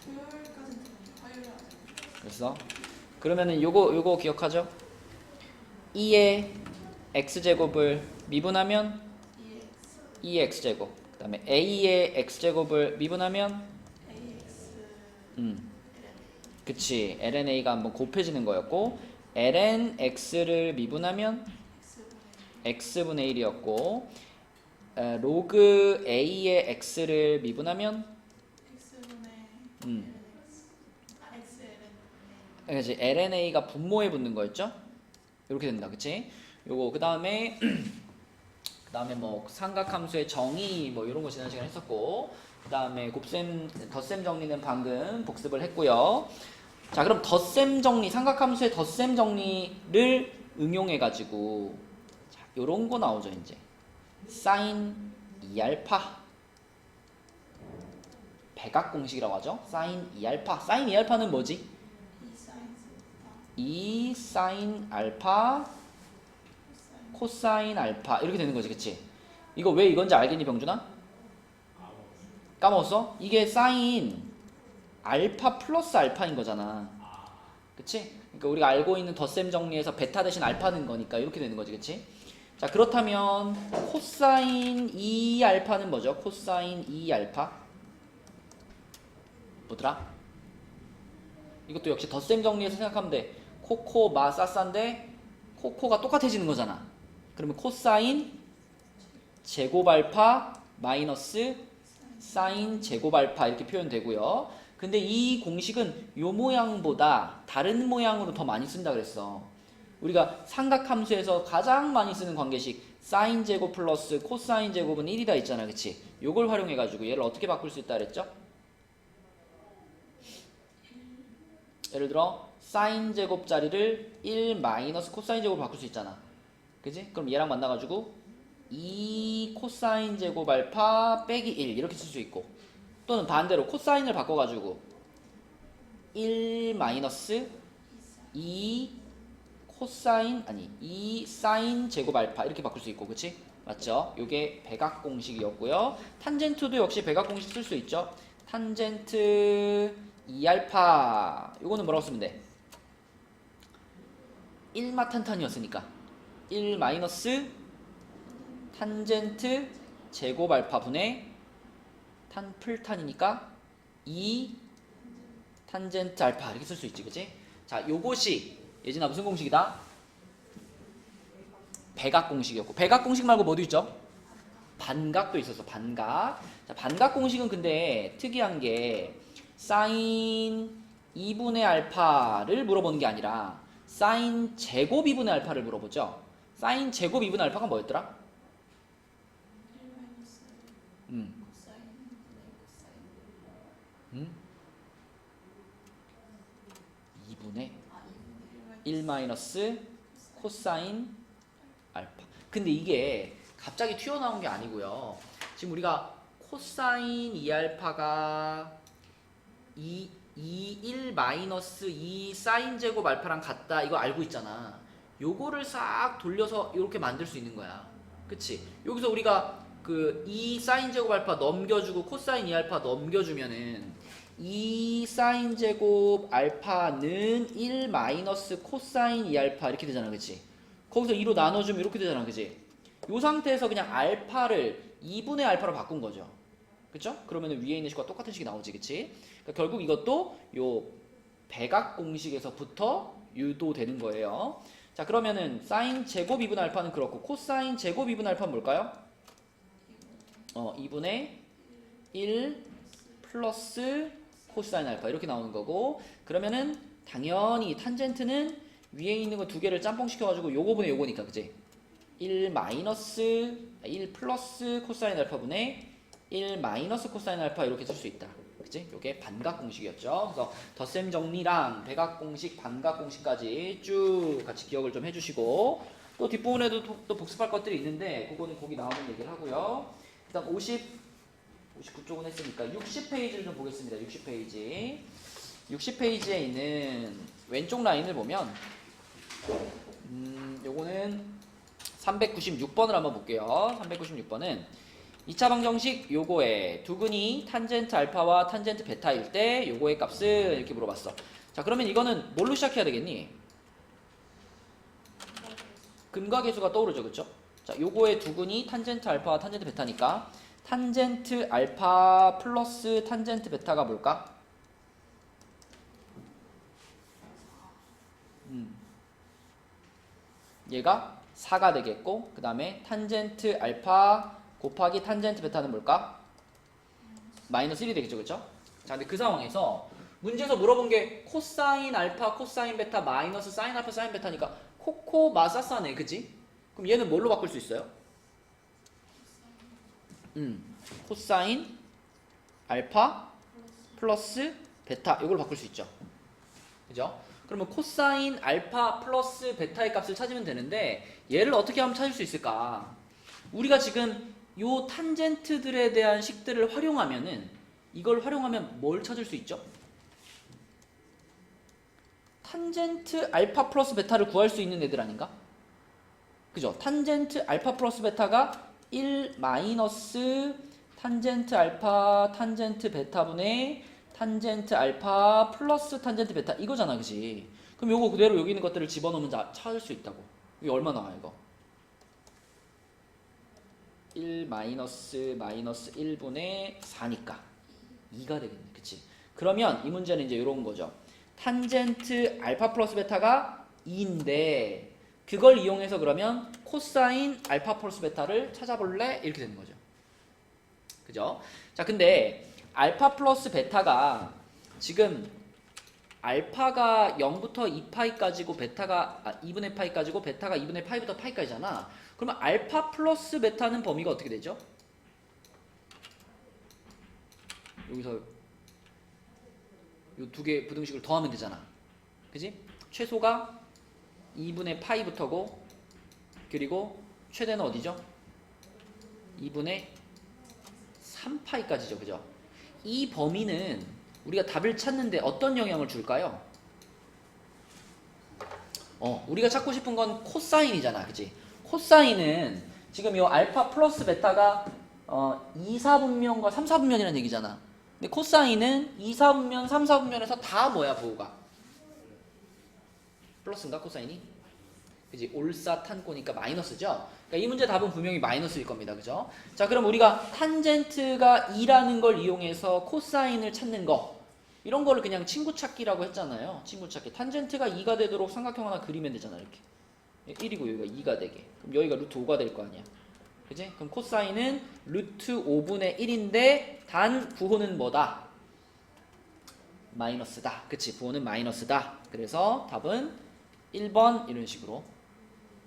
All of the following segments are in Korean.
토요일까지는 화요일에 하자. 그래서 그러면은 요거 기억하죠? 2의 x제곱을 미분하면 2x제곱, 그 다음에 a의 x제곱을 미분하면 AX 그치, lna가 한번 곱해지는 거였고, ln x를 미분하면 x분의 1이었고, 로그 a의 x를 미분하면 X분의 음. XLN 그치, lna가 분모에 붙는 거였죠? 이렇게 된다, 그치? 요거 그 다음에 뭐 삼각함수의 정의 뭐 이런 거 지난 시간에 했었고, 그 다음에 덧셈 정리는 방금 복습을 했고요. 자, 그럼 덧셈 정리, 삼각함수의 덧셈 정리를 응용해 가지고 자, 요런 거 나오죠, 이제. 사인 2알파 백악 공식이라고 하죠. 사인 2알파. 사인 2알파는 뭐지? E 사인 2사인 알파 코사인 알파 이렇게 되는 거지, 그치? 이거 왜 이건지 알겠니, 병준아? 까먹었어? 이게 사인 알파 플러스 알파인 거잖아, 그치? 그러니까 우리가 알고 있는 덧셈 정리에서 베타 대신 알파는 거니까 이렇게 되는 거지, 그치? 자, 그렇다면 코사인 2알파는 뭐죠? 코사인 2알파 뭐더라? 이것도 역시 덧셈 정리해서 생각하면 돼. 코코 마 싸싼데 코코가 똑같아지는 거잖아. 그러면 코사인 제곱 알파 마이너스 사인 제곱 알파 이렇게 표현되고요. 근데 이 공식은 요 모양보다 다른 모양으로 더 많이 쓴다 그랬어. 우리가 삼각함수에서 가장 많이 쓰는 관계식 사인 제곱 플러스 코사인 제곱은 1이다 있잖아, 그치? 요걸 활용해가지고 얘를 어떻게 바꿀 수 있다 그랬죠? 예를 들어 사인 제곱짜리를 1 마이너스 코사인 제곱으로 바꿀 수 있잖아, 그지? 그럼 얘랑 만나가지고 2 코사인 제곱 알파 빼기 1 이렇게 쓸 수 있고, 또는 반대로 코사인을 바꿔가지고 1 마이너스 2 코사인 아니 2 사인 제곱 알파 이렇게 바꿀 수 있고, 그치? 맞죠? 요게 백악 공식이었고요. 탄젠트도 역시 백악 공식 쓸 수 있죠. 탄젠트 2알파 요거는 뭐라고 쓰면 돼? 1마 탄탄이었으니까 1 마이너스 탄젠트 제곱 알파 분의 탄 풀탄이니까 2 탄젠트 알파 이렇게 쓸 수 있지, 그치? 자, 요것이 예진아 무슨 공식이다? 백악 공식이었고, 백악 공식 말고 뭐도 있죠? 반각도 있었어, 반각. 자, 반각 공식은 근데 특이한 게 사인 2분의 알파를 물어보는 게 아니라 사인 제곱 2분의 알파를 물어보죠. 사인 제곱 2분의 알파가 뭐였더라? 1 마이너스 음. 코사인 분의 코사인 음? 2분의 아 2분의 1 마이너스 코사인 알파. 근데 이게 갑자기 튀어나온 게 아니고요. 지금 우리가 코사인 2알파가 1 마이너스 2 사인 제곱 알파랑 같다 이거 알고 있잖아. 요거를 싹 돌려서 이렇게 만들 수 있는 거야, 그치? 여기서 우리가 그 2 사인 제곱 알파 넘겨주고 코사인 2알파 넘겨주면은 2 사인 제곱 알파는 1 마이너스 코사인 2알파 이렇게 되잖아, 그치? 거기서 2로 나눠주면 이렇게 되잖아, 그치? 요 상태에서 그냥 알파를 2분의 알파로 바꾼 거죠, 그쵸? 그러면 위에 있는 식과 똑같은 식이 나오지, 그치? 그러니까 결국 이것도 요 백악 공식에서부터 유도되는 거예요. 자, 그러면은 사인 제곱 2분의 알파는 그렇고 코사인 제곱 2분의 알파는 뭘까요? 2분의 1 플러스 코사인 알파 이렇게 나오는 거고, 그러면은 당연히 탄젠트는 위에 있는 거 두 개를 짬뽕 시켜가지고 요거분의 요거니까, 그치? 1 마이너스 1 플러스 코사인 알파 분의 1 마이너스 코사인 알파 이렇게 쓸 수 있다, 그치? 요게 반각 공식이었죠. 그래서 덧셈 정리랑 백악 공식, 반각 공식까지 쭉 같이 기억을 좀 해주시고, 또 뒷부분에도 또 복습할 것들이 있는데 그거는 거기 나오는 얘기를 하고요. 일단 59쪽은 했으니까 60페이지를 좀 보겠습니다. 60페이지. 60페이지에 있는 왼쪽 라인을 보면 요거는 396번을 한번 볼게요. 396번은 2차 방정식 요거에 두근이 탄젠트 알파와 탄젠트 베타일 때 요거의 값을 이렇게 물어봤어. 자, 그러면 이거는 뭘로 시작해야 되겠니? 근과 계수가 떠오르죠, 그쵸? 자, 요거의 두근이 탄젠트 알파와 탄젠트 베타니까 탄젠트 알파 플러스 탄젠트 베타가 뭘까? 얘가 4가 되겠고, 그 다음에 탄젠트 알파 곱하기 탄젠트 베타는 뭘까? 마이너스 1이 되겠죠, 그쵸? 자, 근데 그 상황에서 문제에서 물어본 게 코사인 알파, 코사인 베타, 마이너스 사인 알파, 사인 베타니까 코코 마사사네, 그치? 그럼 얘는 뭘로 바꿀 수 있어요? 코사인 알파 플러스 베타 이걸 바꿀 수 있죠. 그죠? 그러면 코사인 알파 플러스 베타의 값을 찾으면 되는데 얘를 어떻게 하면 찾을 수 있을까? 우리가 지금 요 탄젠트들에 대한 식들을 활용하면은 이걸 활용하면 뭘 찾을 수 있죠? 탄젠트 알파 플러스 베타를 구할 수 있는 애들 아닌가? 그죠? 탄젠트 알파 플러스 베타가 1 마이너스 탄젠트 알파 탄젠트 베타분의 탄젠트 알파 플러스 탄젠트 베타 이거잖아, 그지? 그럼 요거 그대로 여기 있는 것들을 집어넣으면 찾을 수 있다고. 이게 얼마 나와 이거? 1 마이너스 1분의 4니까 2가 되겠네, 그치? 그러면 이 문제는 이제 이런 거죠. 탄젠트 알파 플러스 베타가 2인데 그걸 이용해서 그러면 코사인 알파 플러스 베타를 찾아볼래? 이렇게 되는 거죠. 그죠? 자, 근데 알파 플러스 베타가 지금 알파가 0부터 2파이까지고 베타가 2분의 파이까지고 베타가 2분의 파이부터 파이까지잖아. 그러면 알파 플러스 베타는 범위가 어떻게 되죠? 여기서 이 두 개 부등식을 더하면 되잖아. 그지? 최소가 2분의 파이부터고 그리고 최대는 어디죠? 2분의 3파이까지죠. 그죠? 이 범위는 우리가 답을 찾는데 어떤 영향을 줄까요? 우리가 찾고 싶은 건 코사인이잖아. 그치? 코사인은 지금 이 알파 플러스 베타가 2, 4분면과 3, 4분면이라는 얘기잖아. 근데 코사인은 2, 4분면, 3, 4분면에서 다 뭐야, 부호가? 플러스인가, 코사인이? 그지? 올사탄고니까 마이너스죠? 그러니까 이 문제 답은 분명히 마이너스일 겁니다. 그죠? 자, 그럼 우리가 탄젠트가 2라는 걸 이용해서 코사인을 찾는 거. 이런 거를 그냥 친구 찾기라고 했잖아요. 친구 찾기. 탄젠트가 2가 되도록 삼각형 하나 그리면 되잖아, 이렇게. 1이고 여기가 2가 되게. 그럼 여기가 루트 5가 될 거 아니야. 그지? 그럼 코사인은 루트 5분의 1인데 단 부호는 뭐다? 마이너스다. 그치? 부호는 마이너스다. 그래서 답은 1번 이런 식으로.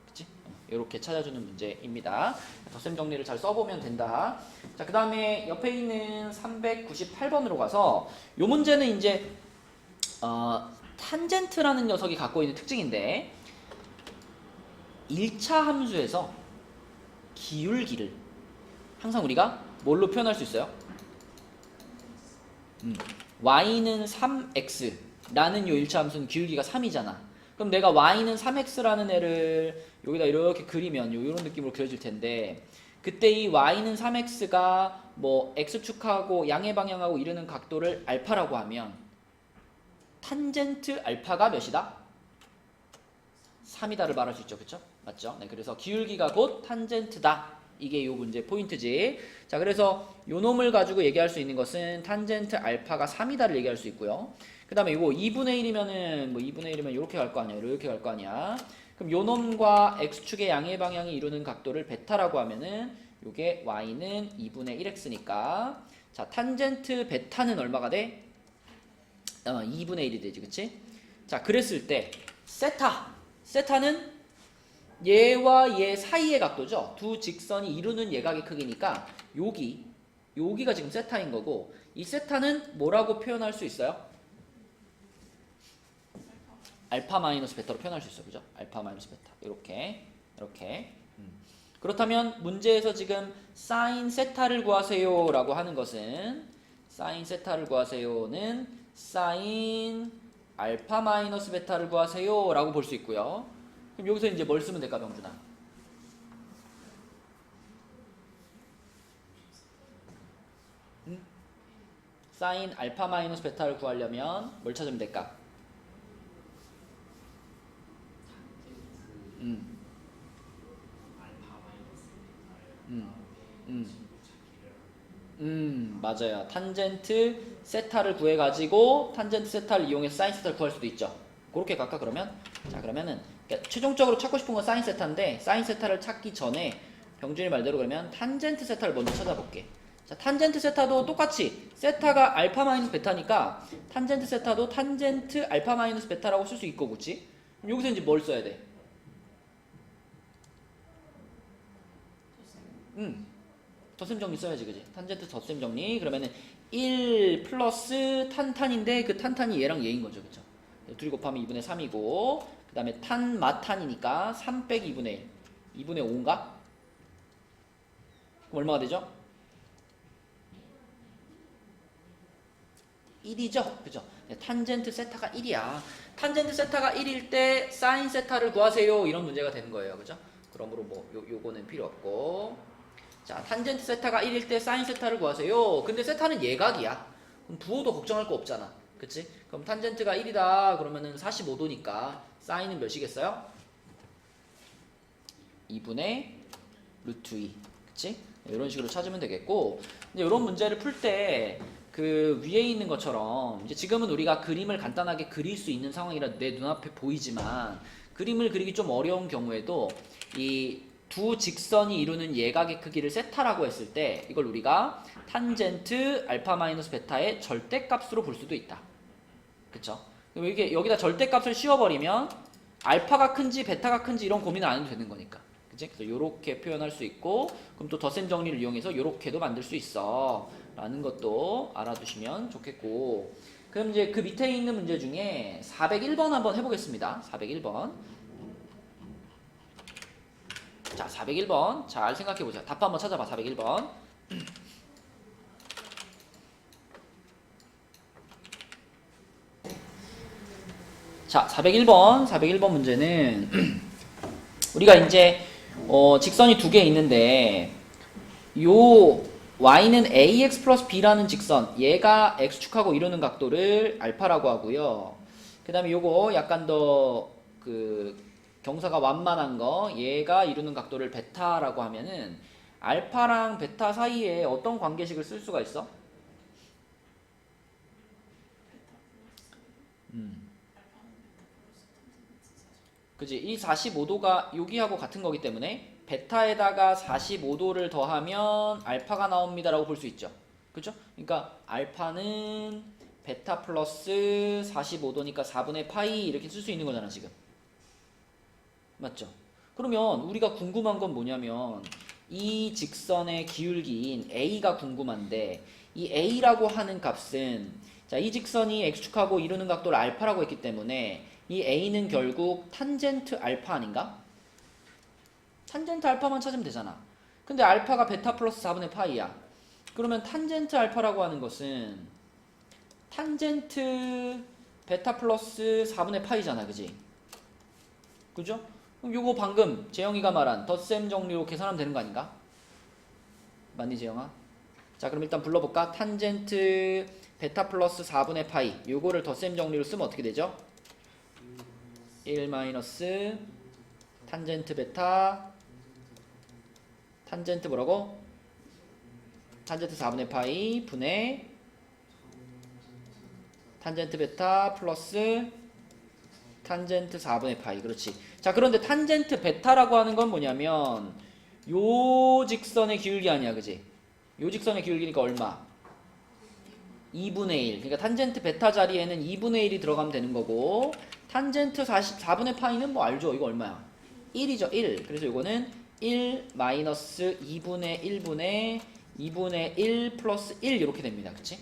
그치? 이렇게 찾아주는 문제입니다. 덧셈 정리를 잘 써보면 된다. 자, 그 다음에 옆에 있는 398번으로 가서 요 문제는 이제 탄젠트라는 녀석이 갖고 있는 특징인데 1차 함수에서 기울기를 항상 우리가 뭘로 표현할 수 있어요? y는 3x라는 요 1차 함수는 기울기가 3이잖아. 그럼 내가 y는 3x라는 애를 여기다 이렇게 그리면 이런 느낌으로 그려질 텐데 그때 이 y는 3x가 뭐 x축하고 양의 방향하고 이르는 각도를 알파라고 하면 탄젠트 알파가 몇이다? 3이다를 말할 수 있죠. 그쵸? 맞죠? 네, 그래서 기울기가 곧 탄젠트다. 이게 요 문제 포인트지. 자, 그래서 요 놈을 가지고 얘기할 수 있는 것은 탄젠트 알파가 3이다를 얘기할 수 있고요. 그 다음에 이거 2분의 1이면은 뭐 2분의 1이면 이렇게 갈 거 아니야. 이렇게 갈 거 아니야. 그럼 요 놈과 x축의 양의 방향이 이루는 각도를 베타라고 하면은 요게 y는 2분의 1x니까 자, 탄젠트 베타는 얼마가 돼? 2분의 1이 되지. 그치? 자, 그랬을 때 세타는 얘와 얘 사이의 각도죠. 두 직선이 이루는 예각의 크기니까 여기가 지금 세타인 거고 이 세타는 뭐라고 표현할 수 있어요? 알파 마이너스 베타로 표현할 수 있어요. 그죠? 알파 마이너스 베타. 이렇게. 그렇다면 문제에서 지금 사인 세타를 구하세요 라고 하는 것은 사인 세타를 구하세요는 사인 알파 마이너스 베타를 구하세요 라고 볼 수 있고요. 그럼 여기서 이제 뭘 쓰면 될까, 병준아? 사인 알파 마이너스 베타를 구하려면 뭘 찾으면 될까? 맞아요. 탄젠트 세타를 구해가지고 탄젠트 세타를 이용해서 사인 세타를 구할 수도 있죠. 그렇게 갈까 그러면? 자 그러면은 그러니까 최종적으로 찾고 싶은 건 사인 세타인데 사인 세타를 찾기 전에 병준이 말대로 그러면 탄젠트 세타를 먼저 찾아볼게. 자 탄젠트 세타도 똑같이 세타가 알파 마이너스 베타니까 탄젠트 세타도 탄젠트 알파 마이너스 베타라고 쓸 수 있고 그치? 그럼 여기서 이제 뭘 써야 돼? 덧셈 정리 써야지 그지? 탄젠트 덧셈 정리 그러면은 1 플러스 탄탄인데 그 탄탄이 얘랑 얘인 거죠 그쵸? 둘이 곱하면 2분의 3이고 그 다음에 탄 마탄이니까 3 빼기 2분의 1 2분의 5인가? 그럼 얼마가 되죠? 1이죠 그죠? 네, 탄젠트 세타가 1이야 탄젠트 세타가 1일 때 사인 세타를 구하세요 이런 문제가 되는 거예요 그죠? 그러므로 뭐 요거는 필요 없고 자, 탄젠트 세타가 1일 때 사인 세타를 구하세요. 근데 세타는 예각이야. 그럼 부호도 걱정할 거 없잖아. 그치? 그럼 탄젠트가 1이다. 그러면은 45도니까 사인은 몇이겠어요? 2분의 루트 2. 그치? 이런 식으로 찾으면 되겠고 이제 이런 문제를 풀 때 그 위에 있는 것처럼 이제 지금은 우리가 그림을 간단하게 그릴 수 있는 상황이라 내 눈앞에 보이지만 그림을 그리기 좀 어려운 경우에도 이 두 직선이 이루는 예각의 크기를 세타라고 했을 때 이걸 우리가 탄젠트 알파 마이너스 베타의 절대값으로 볼 수도 있다. 그쵸? 이게 여기다 절대값을 씌워버리면 알파가 큰지 베타가 큰지 이런 고민을 안 해도 되는 거니까. 그치? 그래서 요렇게 표현할 수 있고 그럼 또 덧셈 정리를 이용해서 요렇게도 만들 수 있어 라는 것도 알아두시면 좋겠고 그럼 이제 그 밑에 있는 문제 중에 401번 한번 해보겠습니다. 401번 자 401번 잘 생각해보자. 답 한번 찾아봐. 401번 자 401번 문제는 우리가 이제 직선이 두 개 있는데 요 y는 ax 플러스 b라는 직선 얘가 x축하고 이루는 각도를 알파라고 하고요. 그 다음에 요거 약간 더 그 경사가 완만한 거 얘가 이루는 각도를 베타라고 하면은 알파랑 베타 사이에 어떤 관계식을 쓸 수가 있어? 그지? 이 45도가 여기하고 같은 거기 때문에 베타에다가 45도를 더하면 알파가 나옵니다 라고 볼 수 있죠. 그죠? 그러니까 알파는 베타 플러스 45도니까 4분의 파이 이렇게 쓸 수 있는 거잖아 지금. 맞죠? 그러면 우리가 궁금한 건 뭐냐면 이 직선의 기울기인 a가 궁금한데 이 a라고 하는 값은 자, 이 직선이 x축하고 이루는 각도를 알파라고 했기 때문에 이 a는 결국 탄젠트 알파 아닌가? 탄젠트 알파만 찾으면 되잖아. 근데 알파가 베타 플러스 4분의 파이야. 그러면 탄젠트 알파라고 하는 것은 탄젠트 베타 플러스 4분의 파이잖아. 그지? 그죠? 그럼 요거 방금 재영이가 말한 덧셈 정리로 계산하면 되는 거 아닌가? 맞니 재영아? 자 그럼 일단 불러볼까? 탄젠트 베타 플러스 4분의 파이 요거를 덧셈 정리로 쓰면 어떻게 되죠? 1 마이너스 탄젠트 베타 탄젠트 뭐라고? 탄젠트 4분의 파이 분의 탄젠트 베타 플러스 탄젠트 4분의 파이. 그렇지. 자 그런데 탄젠트 베타라고 하는 건 뭐냐면 요 직선의 기울기 아니야 그지? 요 직선의 기울기니까 얼마? 2분의 1. 그러니까 탄젠트 베타 자리에는 2분의 1이 들어가면 되는 거고 탄젠트 4분의 파이는 뭐 알죠? 이거 얼마야? 1이죠. 1. 그래서 이거는 1 마이너스 2분의 1분의 2분의 1 플러스 1 이렇게 됩니다. 그치?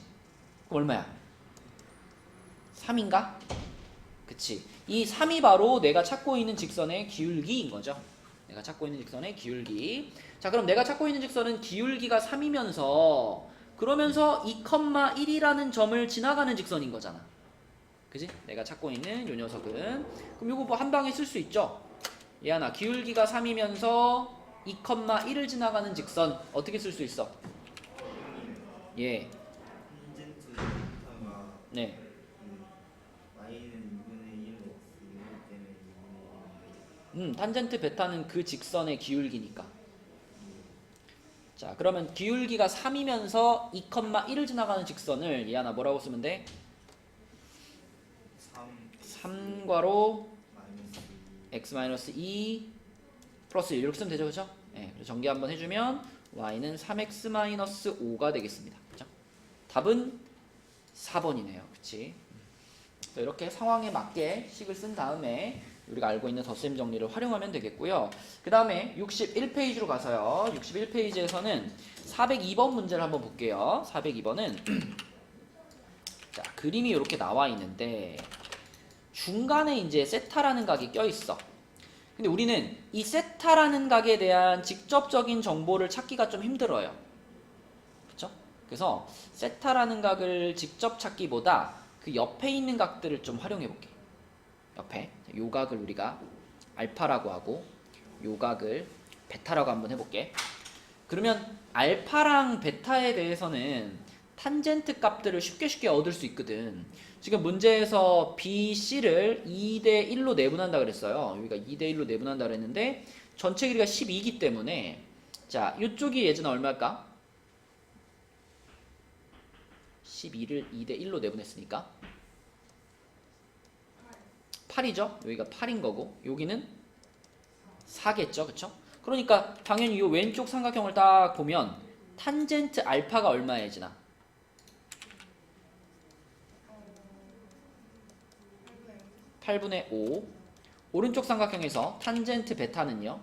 그럼 얼마야? 3인가? 그치? 이 3이 바로 내가 찾고 있는 직선의 기울기인 거죠. 내가 찾고 있는 직선의 기울기. 자 그럼 내가 찾고 있는 직선은 기울기가 3이면서 그러면서 2,1이라는 점을 지나가는 직선인 거잖아. 그지? 내가 찾고 있는 요 녀석은 그럼 요거 뭐 한 방에 쓸 수 있죠? 얘하나 기울기가 3이면서 2,1을 지나가는 직선 어떻게 쓸 수 있어? 예. 네. y는 2분의 1 x 이기 때문에 2분의 1. 탄젠트 베타는 그 직선의 기울기니까. 자, 그러면 기울기가 3이면서 2,1을 지나가는 직선을 얘 하나 뭐라고 쓰면 돼? 3 3괄호 마이너스 2. x-2 플러스 1 이렇게 쓰면 되죠, 그죠? 네, 그래서 정리 한번 해주면 y는 3x-5가 되겠습니다. 그죠? 답은 4번이네요, 그치? 이렇게 상황에 맞게 식을 쓴 다음에 우리가 알고 있는 덧셈 정리를 활용하면 되겠고요. 그 다음에 61페이지로 가서요. 61페이지에서는 402번 문제를 한번 볼게요. 402번은 자, 그림이 이렇게 나와 있는데 중간에 이제 세타라는 각이 껴 있어. 근데 우리는 이 세타라는 각에 대한 직접적인 정보를 찾기가 좀 힘들어요. 그쵸? 그래서 세타라는 각을 직접 찾기보다 그 옆에 있는 각들을 좀 활용해 볼게. 옆에 요 각을 우리가 알파라고 하고 요 각을 베타라고 한번 해볼게. 그러면 알파랑 베타에 대해서는 탄젠트 값들을 쉽게 얻을 수 있거든. 지금 문제에서 BC를 2대 1로 내분한다 그랬어요. 여기가 2대 1로 내분한다 그랬는데 전체 길이가 12이기 때문에 자, 이쪽이 예전에 얼마일까? 12를 2대 1로 내분했으니까 8이죠. 여기가 8인 거고 여기는 4겠죠. 그쵸? 그러니까 당연히 이 왼쪽 삼각형을 딱 보면 탄젠트 알파가 얼마에 지나? 8분의 5. 오른쪽 삼각형에서 탄젠트 베타는요?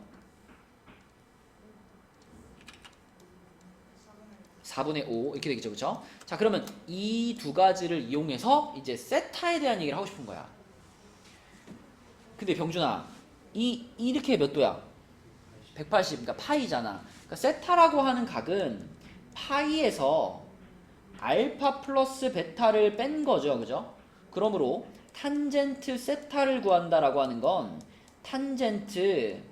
4분의 5 이렇게 되겠죠. 그쵸? 자, 그러면 이 두 가지를 이용해서 이제 세타에 대한 얘기를 하고 싶은 거야. 근데 병준아, 이렇게 몇 도야? 180, 그러니까 파이잖아. 그러니까 세타라고 하는 각은 파이에서 알파 플러스 베타를 뺀 거죠. 그죠? 그러므로 탄젠트 세타를 구한다라고 하는 건 탄젠트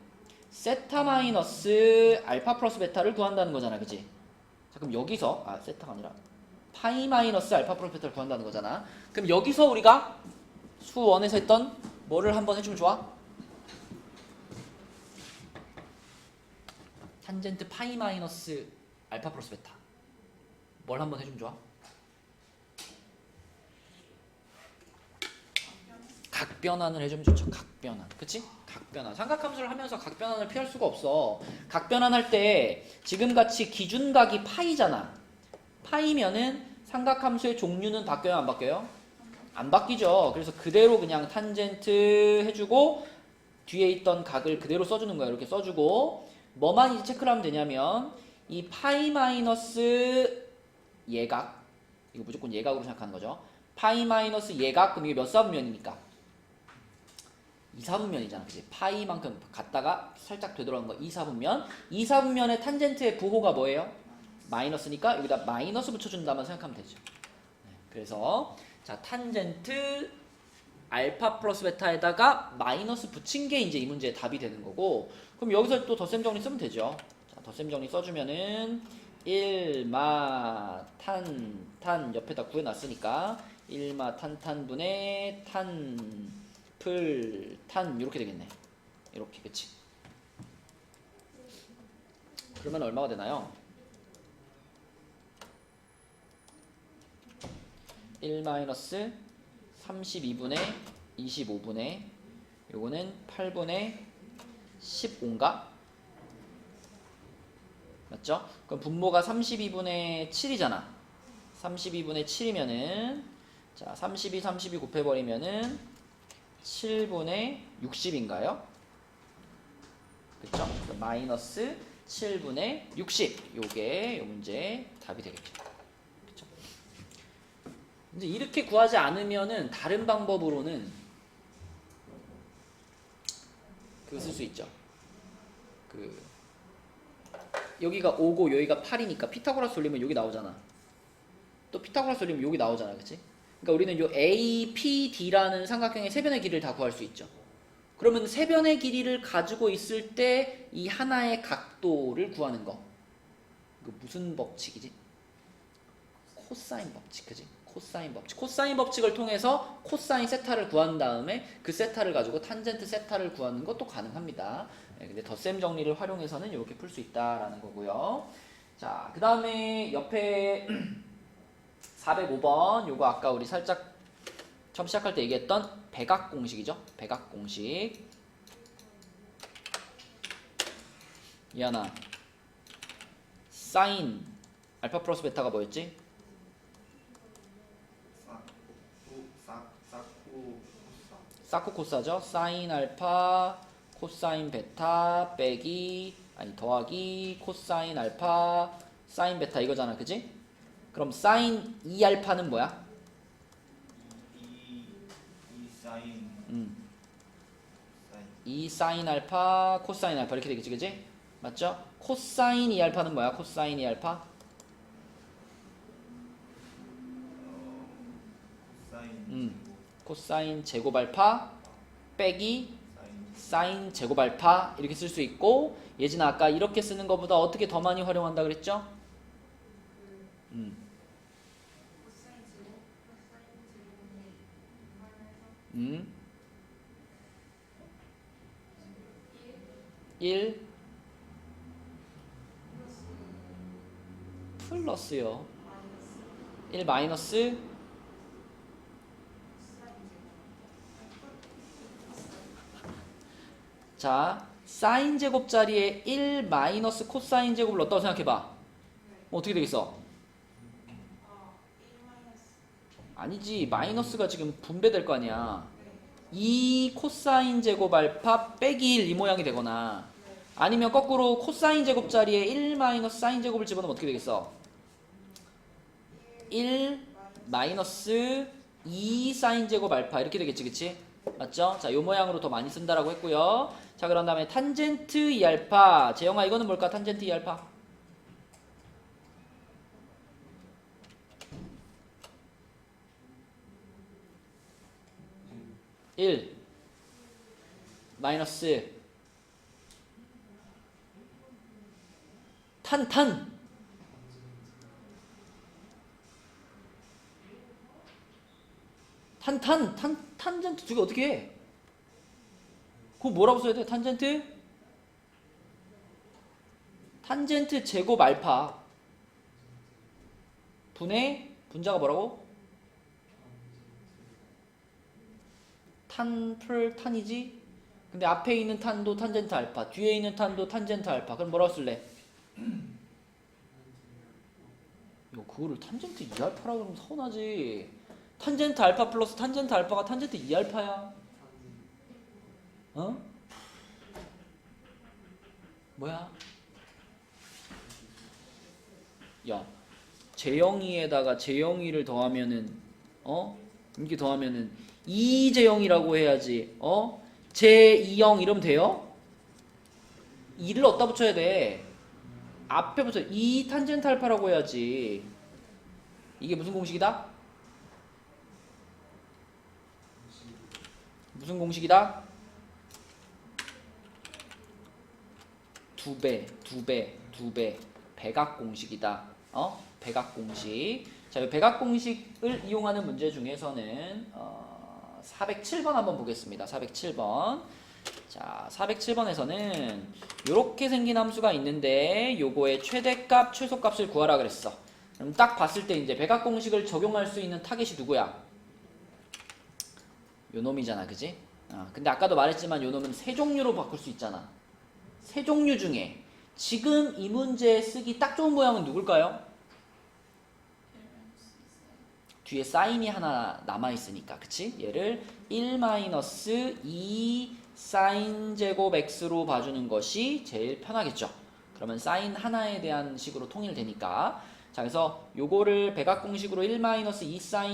세타 마이너스 알파 플러스 베타를 구한다는 거잖아. 그치? 자, 그럼 여기서 세타가 아니라 파이 마이너스 알파 플러스 베타를 구한다는 거잖아. 그럼 여기서 우리가 수원에서 했던 뭐를 한번 해주면 좋아? 탄젠트 파이 마이너스 알파 플러스 베타 뭘 한번 해주면 좋아? 각변환을 해주면 좋죠. 각변환. 그치? 각변환. 삼각함수를 하면서 각변환을 피할 수가 없어. 각변환 할 때 지금같이 기준각이 파이잖아. 파이면은 삼각함수의 종류는 바뀌어요? 안 바뀌어요? 안 바뀌죠. 그래서 그대로 그냥 탄젠트 해주고 뒤에 있던 각을 그대로 써주는 거야. 이렇게 써주고 뭐만 이제 체크를 하면 되냐면 이 파이 마이너스 예각, 이거 무조건 예각으로 생각하는 거죠. 파이 마이너스 예각, 그럼 이게 몇 사분면이니까? 2사분면이잖아. 그치? 파이만큼 갔다가 살짝 되돌아간 거 2사분면. 2사분면의 탄젠트의 부호가 뭐예요? 마이너스니까 여기다 마이너스 붙여준다만 생각하면 되죠. 네, 그래서 자, 탄젠트 알파 플러스 베타에다가 마이너스 붙인 게 이제 이 문제의 답이 되는 거고, 그럼 여기서 또 덧셈 정리 쓰면 되죠. 자, 덧셈 정리 써주면은 1마 탄 옆에다 구해놨으니까 1마 탄분의 탄 이렇게 되겠네. 이렇게. 그치? 그러면 얼마가 되나요? 1 마이너스 32분의 25분의 요거는 8분의 15인가? 맞죠? 그럼 분모가 32분의 7이잖아. 32분의 7이면은 자, 32 곱해버리면은 7분의 60인가요? 그쵸? 마이너스 7분의 60. 요게 요 문제 답이 되겠죠. 그쵸? 이제 이렇게 구하지 않으면은 다른 방법으로는 그거 쓸 수 있죠. 여기가 5고 여기가 8이니까 피타고라스 올리면 여기 나오잖아. 또 피타고라스 올리면 여기 나오잖아. 그치? 그러니까 우리는 요 A, P, D라는 삼각형의 세변의 길이를 다 구할 수 있죠. 그러면 세변의 길이를 가지고 있을 때 이 하나의 각도를 구하는 거. 이거 무슨 법칙이지? 코사인 법칙. 그지? 코사인 법칙. 코사인 법칙을 통해서 코사인 세타를 구한 다음에 그 세타를 가지고 탄젠트 세타를 구하는 것도 가능합니다. 네, 근데 덧셈 정리를 활용해서는 이렇게 풀 수 있다라는 거고요. 자, 그 다음에 옆에 405번 요거 아까 우리 살짝 처음 시작할 때 얘기했던 백악 공식이죠. 백악 공식. 이하나 사인 알파 플러스 베타가 뭐였지? 사코코사죠. 사인 알파 코사인 베타 빼기 아니 더하기 코사인 알파 사인 베타 이거잖아. 그지? 그럼 사인 2알파는 뭐야? 사인 2 사인 알파 코사인 알파 이렇게 되겠지. 그지? 맞죠? 코사인 2알파는 뭐야? 코사인 2알파 코사인 제곱 알파 빼기 사인 제곱 알파 이렇게 쓸 수 있고, 예진아 아까 이렇게 쓰는 것보다 어떻게 더 많이 활용한다 그랬죠? 1 플러스요. 1 마이너스 자, 사인 제곱 자리에 1 마이너스 코사인 제곱을 넣었다고 생각해봐. 어떻게 되겠어? 아니지, 마이너스가 지금 분배될 거 아니야. 2 코사인 제곱 알파 빼기 1 이 모양이 되거나, 아니면 거꾸로 코사인 제곱 자리에 1 마이너스 사인 제곱을 집어넣으면 어떻게 되겠어? 1 마이너스 2 사인 제곱 알파 이렇게 되겠지. 그치? 맞죠? 자, 요 모양으로 더 많이 쓴다라고 했고요. 자, 그런 다음에 탄젠트 2알파. 재영아, 이거는 뭘까? 탄젠트 2알파. (1) 마이너스 탄젠트 두 개 어떻게 해? 그거 뭐라고 써야 돼? 탄젠트 제곱 알파 분의 분자가 뭐라고? 탄이지? 근데 앞에 있는 탄도 탄젠트 알파, 뒤에 있는 탄도 탄젠트 알파. 그럼 뭐라고 쓸래? 야, 그거를 탄젠트 2알파라고 그러면 서운하지. 탄젠트 알파 플러스 탄젠트 알파가 탄젠트 2알파야. 어? 뭐야? 야, 재영이에다가 재영이를 더하면은 이렇게 더하면은 이재영이라고 해야지. 제2영 이러면 돼요? 2를 어디다 붙여야 돼? 앞에 붙여. 2 탄젠트 알파라고 해야지. 이게 무슨 공식이다? 무슨 공식이다? 2배 백악 공식이다. 백악 공식. 자, 이 백악 공식을 이용하는 문제 중에서는 407번 한번 보겠습니다. 407번. 자, 407번에서는 이렇게 생긴 함수가 있는데 요거의 최대값, 최소값을 구하라 그랬어. 그럼 딱 봤을 때 이제 백악 공식을 적용할 수 있는 타겟이 누구야? 요 놈이잖아. 그지? 근데 아까도 말했지만 요 놈은 세 종류로 바꿀 수 있잖아. 세 종류 중에 지금 이 문제에 쓰기 딱 좋은 모양은 누굴까요? 뒤에 사인이 하나 남아있으니까. 그치? 얘를 1-2 사인 제곱 x로 봐주는 것이 제일 편하겠죠. 그러면 사인 하나에 대한 식으로 통일되니까. 자, 그래서 요거를 백악 공식으로 1-2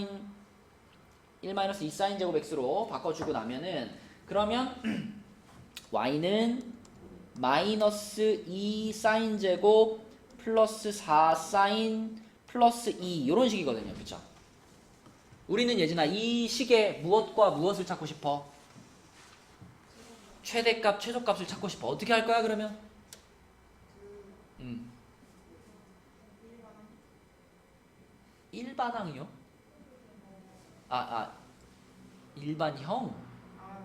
사인 제곱 x로 바꿔주고 나면은, 그러면 y는 마이너스 2 사인 제곱 플러스 4 사인 플러스 2 요런 식이거든요. 그쵸? 우리는 예진아 이 식에 무엇과 무엇을 찾고 싶어? 최대값, 최소값을 찾고 싶어. 어떻게 할 거야 그러면? 일반항이요? 일반형. 아,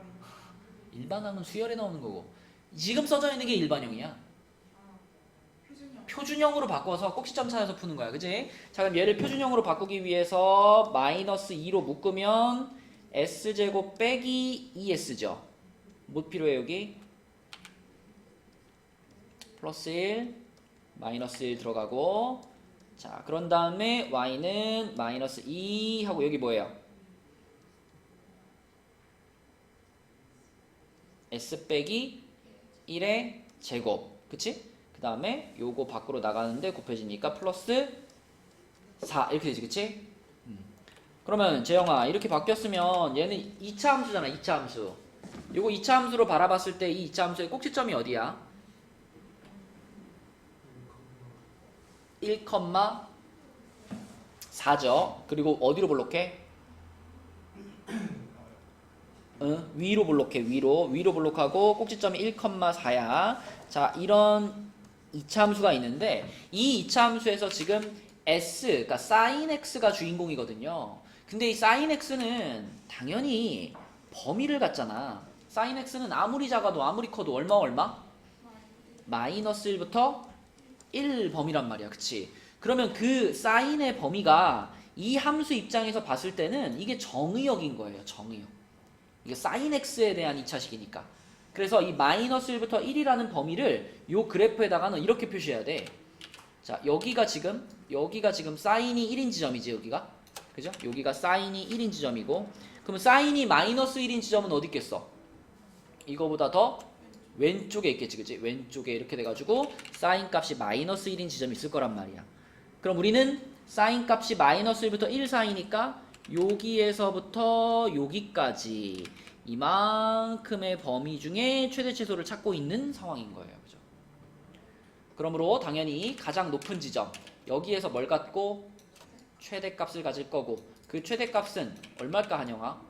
일반항은 수열에 나오는 거고 지금 써져 있는 게 일반형이야. 표준형. 표준형으로 바꿔서 꼭지점 찾아서 푸는 거야. 그지? 자, 그럼 얘를 표준형으로 바꾸기 위해서 마이너스 2로 묶으면 s제곱 빼기 2s죠. 뭐 필요해 여기? 플러스 1 마이너스 1 들어가고, 자 그런 다음에 y는 마이너스 2 하고 여기 뭐예요? s 빼기 1의 제곱. 그치? 그 다음에 요거 밖으로 나가는데 곱해지니까 플러스 4 이렇게 되지. 그치? 그러면 재영아 이렇게 바뀌었으면 얘는 2차 함수잖아. 2차 함수. 요거 2차 함수로 바라봤을 때 이 2차 함수의 꼭지점이 어디야? 1,4죠. 그리고 어디로 볼록해? 위로 볼록해. 위로 볼록하고 꼭지점이 1,4야. 자, 이런 2차 함수가 있는데 이 2차 함수에서 지금 s, 그러니까 sin x가 주인공이거든요. 근데 이 sin x는 당연히 범위를 갖잖아. sin x는 아무리 작아도 아무리 커도 얼마? 마이너스 1부터 1 범위란 말이야. 그치? 그러면 그 사인의 범위가 이 함수 입장에서 봤을 때는 이게 정의역인 거예요. 정의역. 이게 사인 x에 대한 2차식이니까. 그래서 이 마이너스 1부터 1이라는 범위를 요 그래프에다가는 이렇게 표시해야 돼. 자, 여기가 지금 사인이 1인 지점이지. 여기가. 그죠? 여기가 사인이 1인 지점이고, 그럼 사인이 마이너스 1인 지점은 어디 있겠어? 이거보다 더 왼쪽에 있겠지. 그치? 왼쪽에 이렇게 돼가지고 사인 값이 마이너스 1인 지점이 있을 거란 말이야. 그럼 우리는 사인 값이 마이너스 1부터 1 사이니까 여기에서부터 여기까지 이만큼의 범위 중에 최대 최소를 찾고 있는 상황인 거예요. 그죠? 그러므로 당연히 가장 높은 지점, 여기에서 뭘 갖고? 최대값을 가질 거고, 그 최대값은 얼마일까 한영아?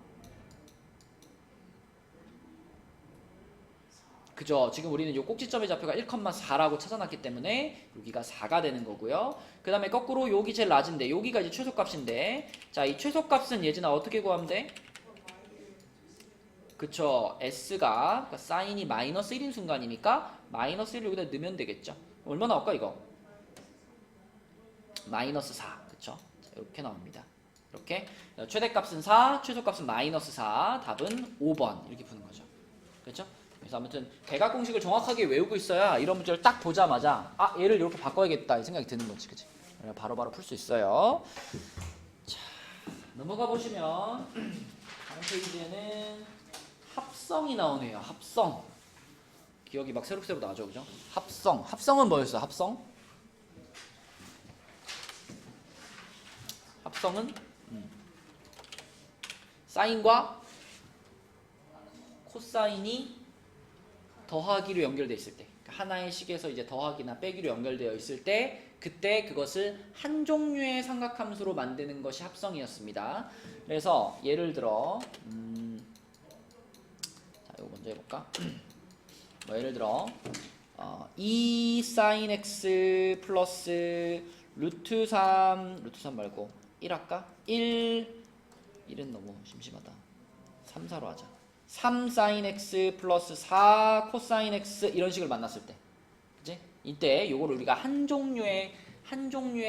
그죠? 지금 우리는 요 꼭지점의 좌표가 1,4라고 찾아놨기 때문에 여기가 4가 되는 거고요. 그 다음에 거꾸로 여기 제일 낮은데 여기가 이제 최소값인데, 자, 이 최소값은 예진아 어떻게 구하면 돼? 그쵸? s가 그러니까 사인이 마이너스 1인 순간이니까 마이너스 1을 여기다 넣으면 되겠죠. 얼마 나올까 이거? 마이너스 4. 그쵸? 자, 이렇게 나옵니다. 이렇게 최대값은 4, 최소값은 마이너스 4. 답은 5번 이렇게 푸는 거죠. 그렇죠? 그래서 아무튼 대각 공식을 정확하게 외우고 있어야 이런 문제를 딱 보자마자 얘를 이렇게 바꿔야겠다 이 생각이 드는 거지. 그치? 바로바로 풀 수 있어요. 자, 넘어가 보시면 다음 페이지에는 합성이 나오네요. 합성. 기억이 막 새록새록 나죠. 그죠? 합성. 합성은 뭐였어? 합성? 합성은 사인과 코사인이 더하기로 연결되어 있을 때, 하나의 식에서 이제 더하기나 빼기로 연결되어 있을 때, 그때 그것을 한 종류의 삼각함수로 만드는 것이 합성이었습니다. 그래서 예를 들어 자, 이거 먼저 해볼까? 예를 들어 2 sin x 플러스 루트 3 말고 1 할까? 1은 너무 심심하다. 3, 4로 하자. 3 sin x 플러스 4 코사인 x 이런 식으로 만났을 때, 그치? 이때 요거를 우리가 한 종류의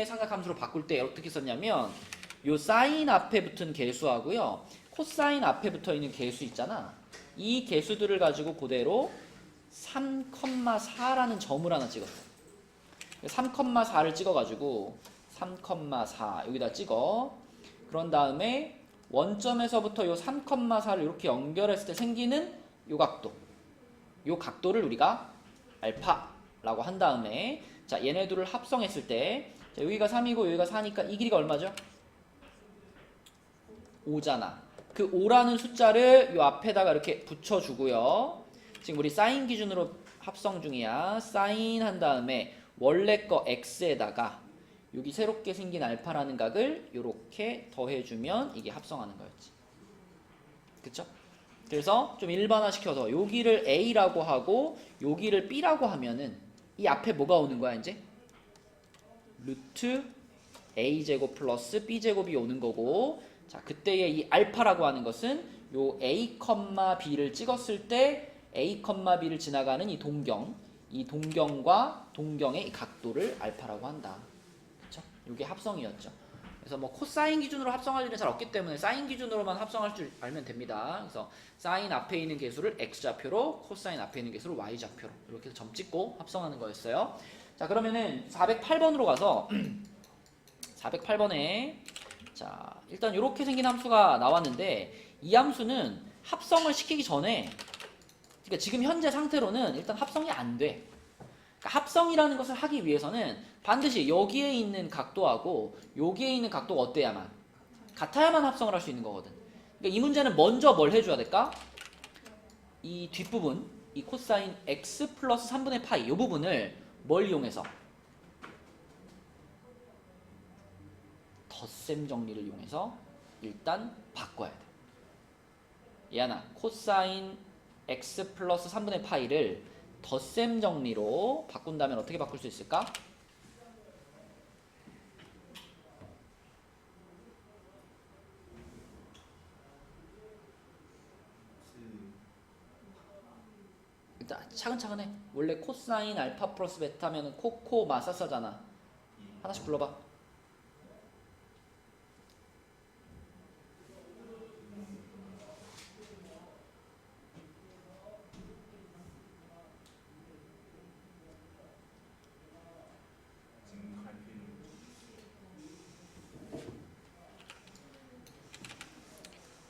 삼각함수로 바꿀 때 어떻게 썼냐면, 요 사인 앞에 붙은 개수하고요 코사인 앞에 붙어 있는 개수 있잖아. 이 개수들을 가지고 그대로 3,4라는 점을 하나 찍었어. 3,4를 찍어가지고 3,4 여기다 찍어. 그런 다음에 원점에서부터 요 3,4를 이렇게 연결했을 때 생기는 요 각도, 요 각도를 우리가 알파라고 한 다음에, 자, 얘네들을 합성했을 때, 자, 여기가 3이고 여기가 4니까 이 길이가 얼마죠? 5잖아. 그 5라는 숫자를 요 앞에다가 이렇게 붙여주고요. 지금 우리 사인 기준으로 합성 중이야. 사인 한 다음에 원래 거 x에다가 여기 새롭게 생긴 알파라는 각을 이렇게 더해주면 이게 합성하는 거였지. 그쵸? 그래서 좀 일반화시켜서 여기를 a라고 하고 여기를 b라고 하면은 이 앞에 뭐가 오는 거야 이제? 루트 a제곱 플러스 b제곱이 오는 거고, 자, 그때의 이 알파라고 하는 것은 요 a, b를 찍었을 때 a, b를 지나가는 이 동경과 동경의 이 각도를 알파라고 한다. 그렇죠? 이게 합성이었죠. 그래서 뭐 코사인 기준으로 합성할 일은 잘 없기 때문에 사인 기준으로만 합성할 줄 알면 됩니다. 그래서 사인 앞에 있는 개수를 x좌표로, 코사인 앞에 있는 개수를 y좌표로 이렇게 해서 점 찍고 합성하는 거였어요. 자, 그러면은 408번으로 가서 408번에 자, 일단 이렇게 생긴 함수가 나왔는데 이 함수는 합성을 시키기 전에, 그러니까 지금 현재 상태로는 일단 합성이 안 돼. 그러니까 합성이라는 것을 하기 위해서는 반드시 여기에 있는 각도하고 여기에 있는 각도가 어때야만 같아야만 합성을 할 수 있는 거거든. 그러니까 이 문제는 먼저 뭘 해줘야 될까? 이 뒷부분, 이 코사인 x 플러스 3분의 파이 이 부분을 뭘 이용해서? 덧셈 정리를 이용해서 일단 바꿔야 돼. 얘하나 코사인 x 플러스 3분의 파이를 덧셈 정리로 바꾼다면 어떻게 바꿀 수 있을까? 일단 차근차근 해. 원래 코사인 알파 플러스 베타면 코코 마사사잖아. 하나씩 불러봐. 지금 갈 필요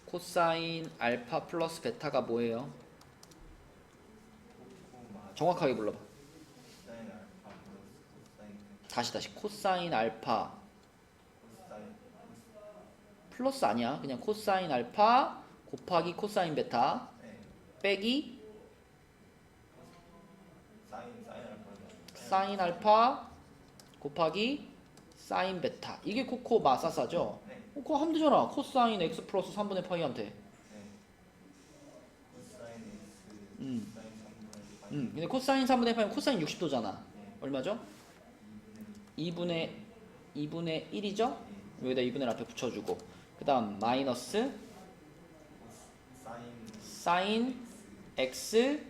코사인 알파 플러스 베타가 뭐예요? 코코 정확하게 불러봐. 사인 알파 플러스 코사인 다시 코사인 알파 코사인 플러스 아니야. 그냥 코사인 알파 곱하기 코사인 베타 네 빼기 사인 알파 사인 알파 곱하기 사인 베타. 이게 코코 마사사죠? 네 그거 하면 되잖아. 코사인 x 플러스 3분의 파이 한테. 네 코사인 x 음. 사인 3분의 파이 근데 코사인 3분의 파이면 코사인 60도잖아. 네 얼마죠? 2분의 1이죠? 네 여기다 2분의 1 앞에 붙여주고 그 다음 마이너스 사인 사인 x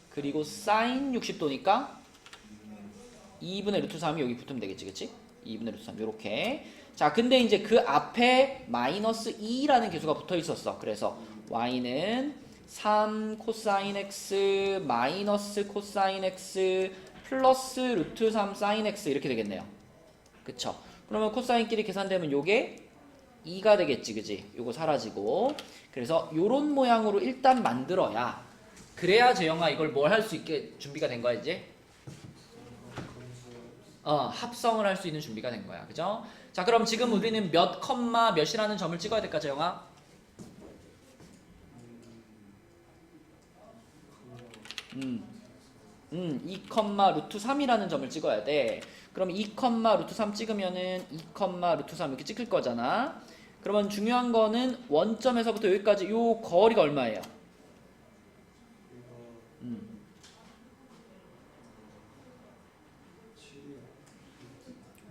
그리고 사인 60도니까 2분의 루트 3이 여기 붙으면 되겠지, 그치? 2분의 루트 3 요렇게. 자, 근데 이제 그 앞에 마이너스 2라는 개수가 붙어 있었어. 그래서 y는 3 코사인 x 마이너스 코사인 x 플러스 루트 3 사인 x 이렇게 되겠네요. 그쵸? 그러면 코사인끼리 계산되면 요게 2가 되겠지, 그지? 요거 사라지고. 그래서 요런 모양으로 일단 만들어야, 그래야 재영아 이걸 뭘 할 수 있게 준비가 된 거야 이제? 합성을 할 수 있는 준비가 된 거야. 그죠? 자, 그럼 지금 우리는 몇 컴마 몇이라는 점을 찍어야 될까, 재영아? 2 컴마 루트 3이라는 점을 찍어야 돼. 그럼 2 컴마 루트 3 찍으면은 2 컴마 루트 3 이렇게 찍힐 거잖아. 그러면 중요한 거는 원점에서부터 여기까지 요 거리가 얼마예요?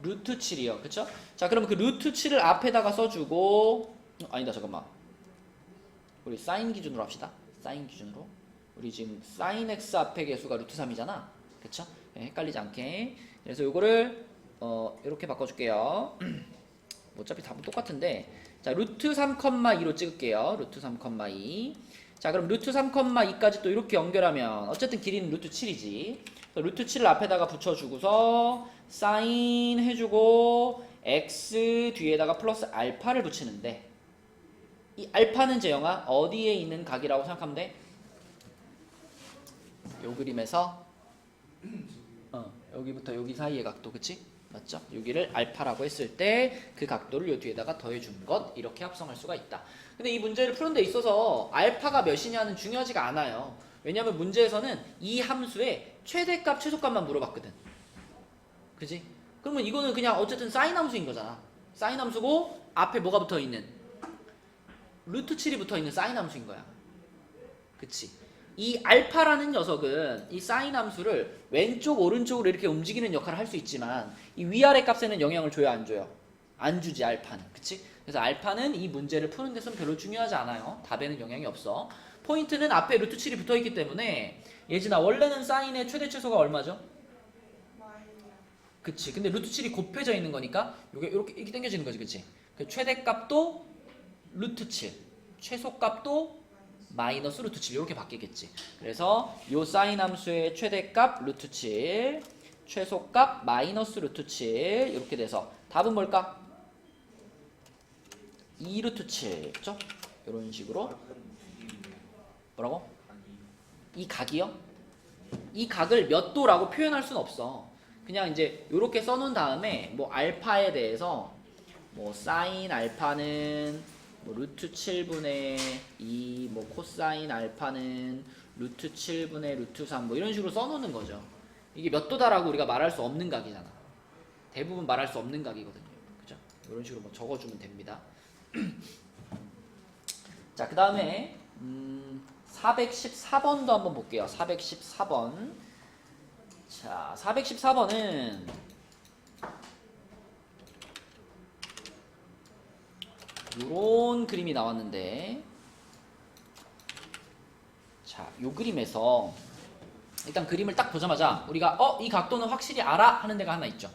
루트 7이요. 그쵸? 자, 그럼 그 루트 7을 앞에다가 써주고, 아니다, 잠깐만. 우리 사인 기준으로 합시다. 사인 기준으로. 우리 지금 사인 x 앞에 개수가 루트 3이잖아. 그쵸? 네, 헷갈리지 않게. 그래서 요거를, 이렇게 바꿔줄게요. 어차피 답은 똑같은데. 자, 루트 3,2로 찍을게요. 루트 3,2. 자, 그럼 루트 3,2까지 또 이렇게 연결하면, 어쨌든 길이는 루트 7이지. 루트 7을 앞에다가 붙여주고서, 사인 해주고 x 뒤에다가 플러스 알파를 붙이는데 이 알파는 재영아 어디에 있는 각이라고 생각하면 돼? 요 그림에서 여기부터 여기 사이의 각도, 그치? 맞죠? 여기를 알파라고 했을 때 그 각도를 요 뒤에다가 더해준 것, 이렇게 합성할 수가 있다. 근데 이 문제를 푸는 데 있어서 알파가 몇이냐는 중요하지가 않아요. 왜냐하면 문제에서는 이 함수의 최대값 최소값만 물어봤거든. 그지? 그러면 이거는 그냥 어쨌든 사인 함수인 거잖아. 사인 함수고 앞에 뭐가 붙어 있는? 루트 7이 붙어 있는 사인 함수인 거야. 그치? 이 알파라는 녀석은 이 사인 함수를 왼쪽 오른쪽으로 이렇게 움직이는 역할을 할 수 있지만 이 위아래 값에는 영향을 줘요, 안 줘요? 안 주지, 알파는. 그치? 그래서 알파는 이 문제를 푸는 데서는 별로 중요하지 않아요. 답에는 영향이 없어. 포인트는 앞에 루트 7이 붙어있기 때문에 예진아 원래는 사인의 최대 최소가 얼마죠? 마이야. 그치. 근데 루트 7이 곱해져 있는 거니까 이게 이렇게 당겨지는 거지. 그치? 그 최대값도 루트 7, 최소값도 마이너스 루트 7 이렇게 바뀌겠지. 그래서 요 사인 함수의 최대값 루트 7, 최소값 마이너스 루트 7 이렇게 돼서 답은 뭘까? 2 루트 7 그쵸? 이런 식으로 뭐라고? 이 각이요? 이 각을 몇 도라고 표현할 수는 없어. 그냥 이제 이렇게 써놓은 다음에 뭐 알파에 대해서 뭐 사인 알파는 뭐 루트 7분의 2, 뭐 코사인 알파는 루트 7분의 루트 3 뭐 이런 식으로 써놓는 거죠. 이게 몇 도다라고 우리가 말할 수 없는 각이잖아. 대부분 말할 수 없는 각이거든요. 그죠? 이런 식으로 뭐 적어주면 됩니다. 자, 그 다음에 414번도 한번 볼게요. 414번. 자, 414번은 요런 그림이 나왔는데, 자, 요 그림에서 일단 그림을 딱 보자마자 우리가 이 각도는 확실히 알아 하는 데가 하나 있죠.